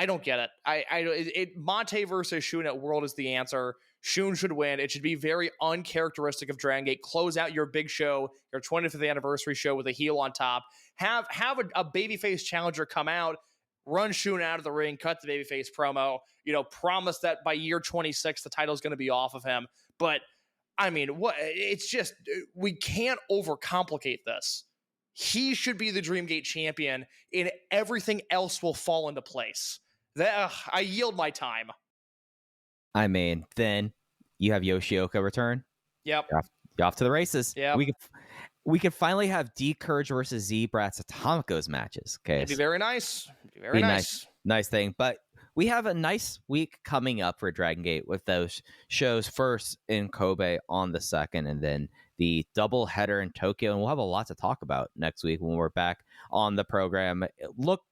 don't get it. Monte versus Shun at World is the answer. Shun should win. It should be very uncharacteristic of Dragongate. Close out your big show, your 25th anniversary show, with a heel on top. Have a babyface challenger come out, run Shun out of the ring, cut the babyface promo. Promise that by year 26 the title's going to be off of him. But I mean, it's just, we can't overcomplicate this. He should be the Dreamgate champion, and everything else will fall into place. I yield my time. I mean, then you have Yoshioka return. Yep. You're off to the races. Yeah. We could finally have D Courage versus Z Brats Atomicos matches. Okay. It'd be very nice. Very nice. Nice thing. But we have a nice week coming up for Dragongate with those shows, first in Kobe on the 2nd, and then the double header in Tokyo. And we'll have a lot to talk about next week when we're back on the program.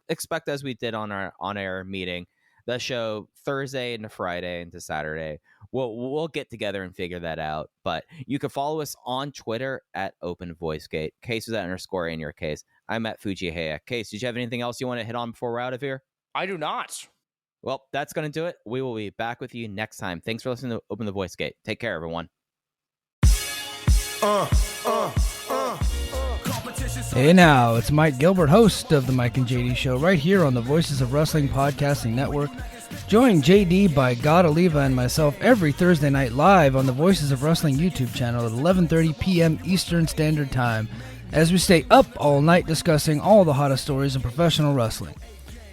Expect, as we did on our on-air meeting, the show Thursday into Friday into Saturday. We'll get together and figure that out. But you can follow us on Twitter at OpenVoiceGate. Case is at _ in your case. I'm at Fujihaya. Case, did you have anything else you want to hit on before we're out of here? I do not. Well, that's going to do it. We will be back with you next time. Thanks for listening to Open the Voice Gate. Take care, everyone. Hey now, it's Mike Gilbert, host of the Mike and JD Show, right here on the Voices of Wrestling Podcasting Network. Join JD by God Oliva and myself every Thursday night live on the Voices of Wrestling YouTube channel at 11:30 p.m. Eastern Standard Time, as we stay up all night discussing all the hottest stories in professional wrestling.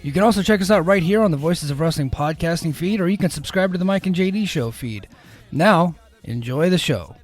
You can also check us out right here on the Voices of Wrestling Podcasting feed, or you can subscribe to the Mike and JD Show feed. Now, enjoy the show.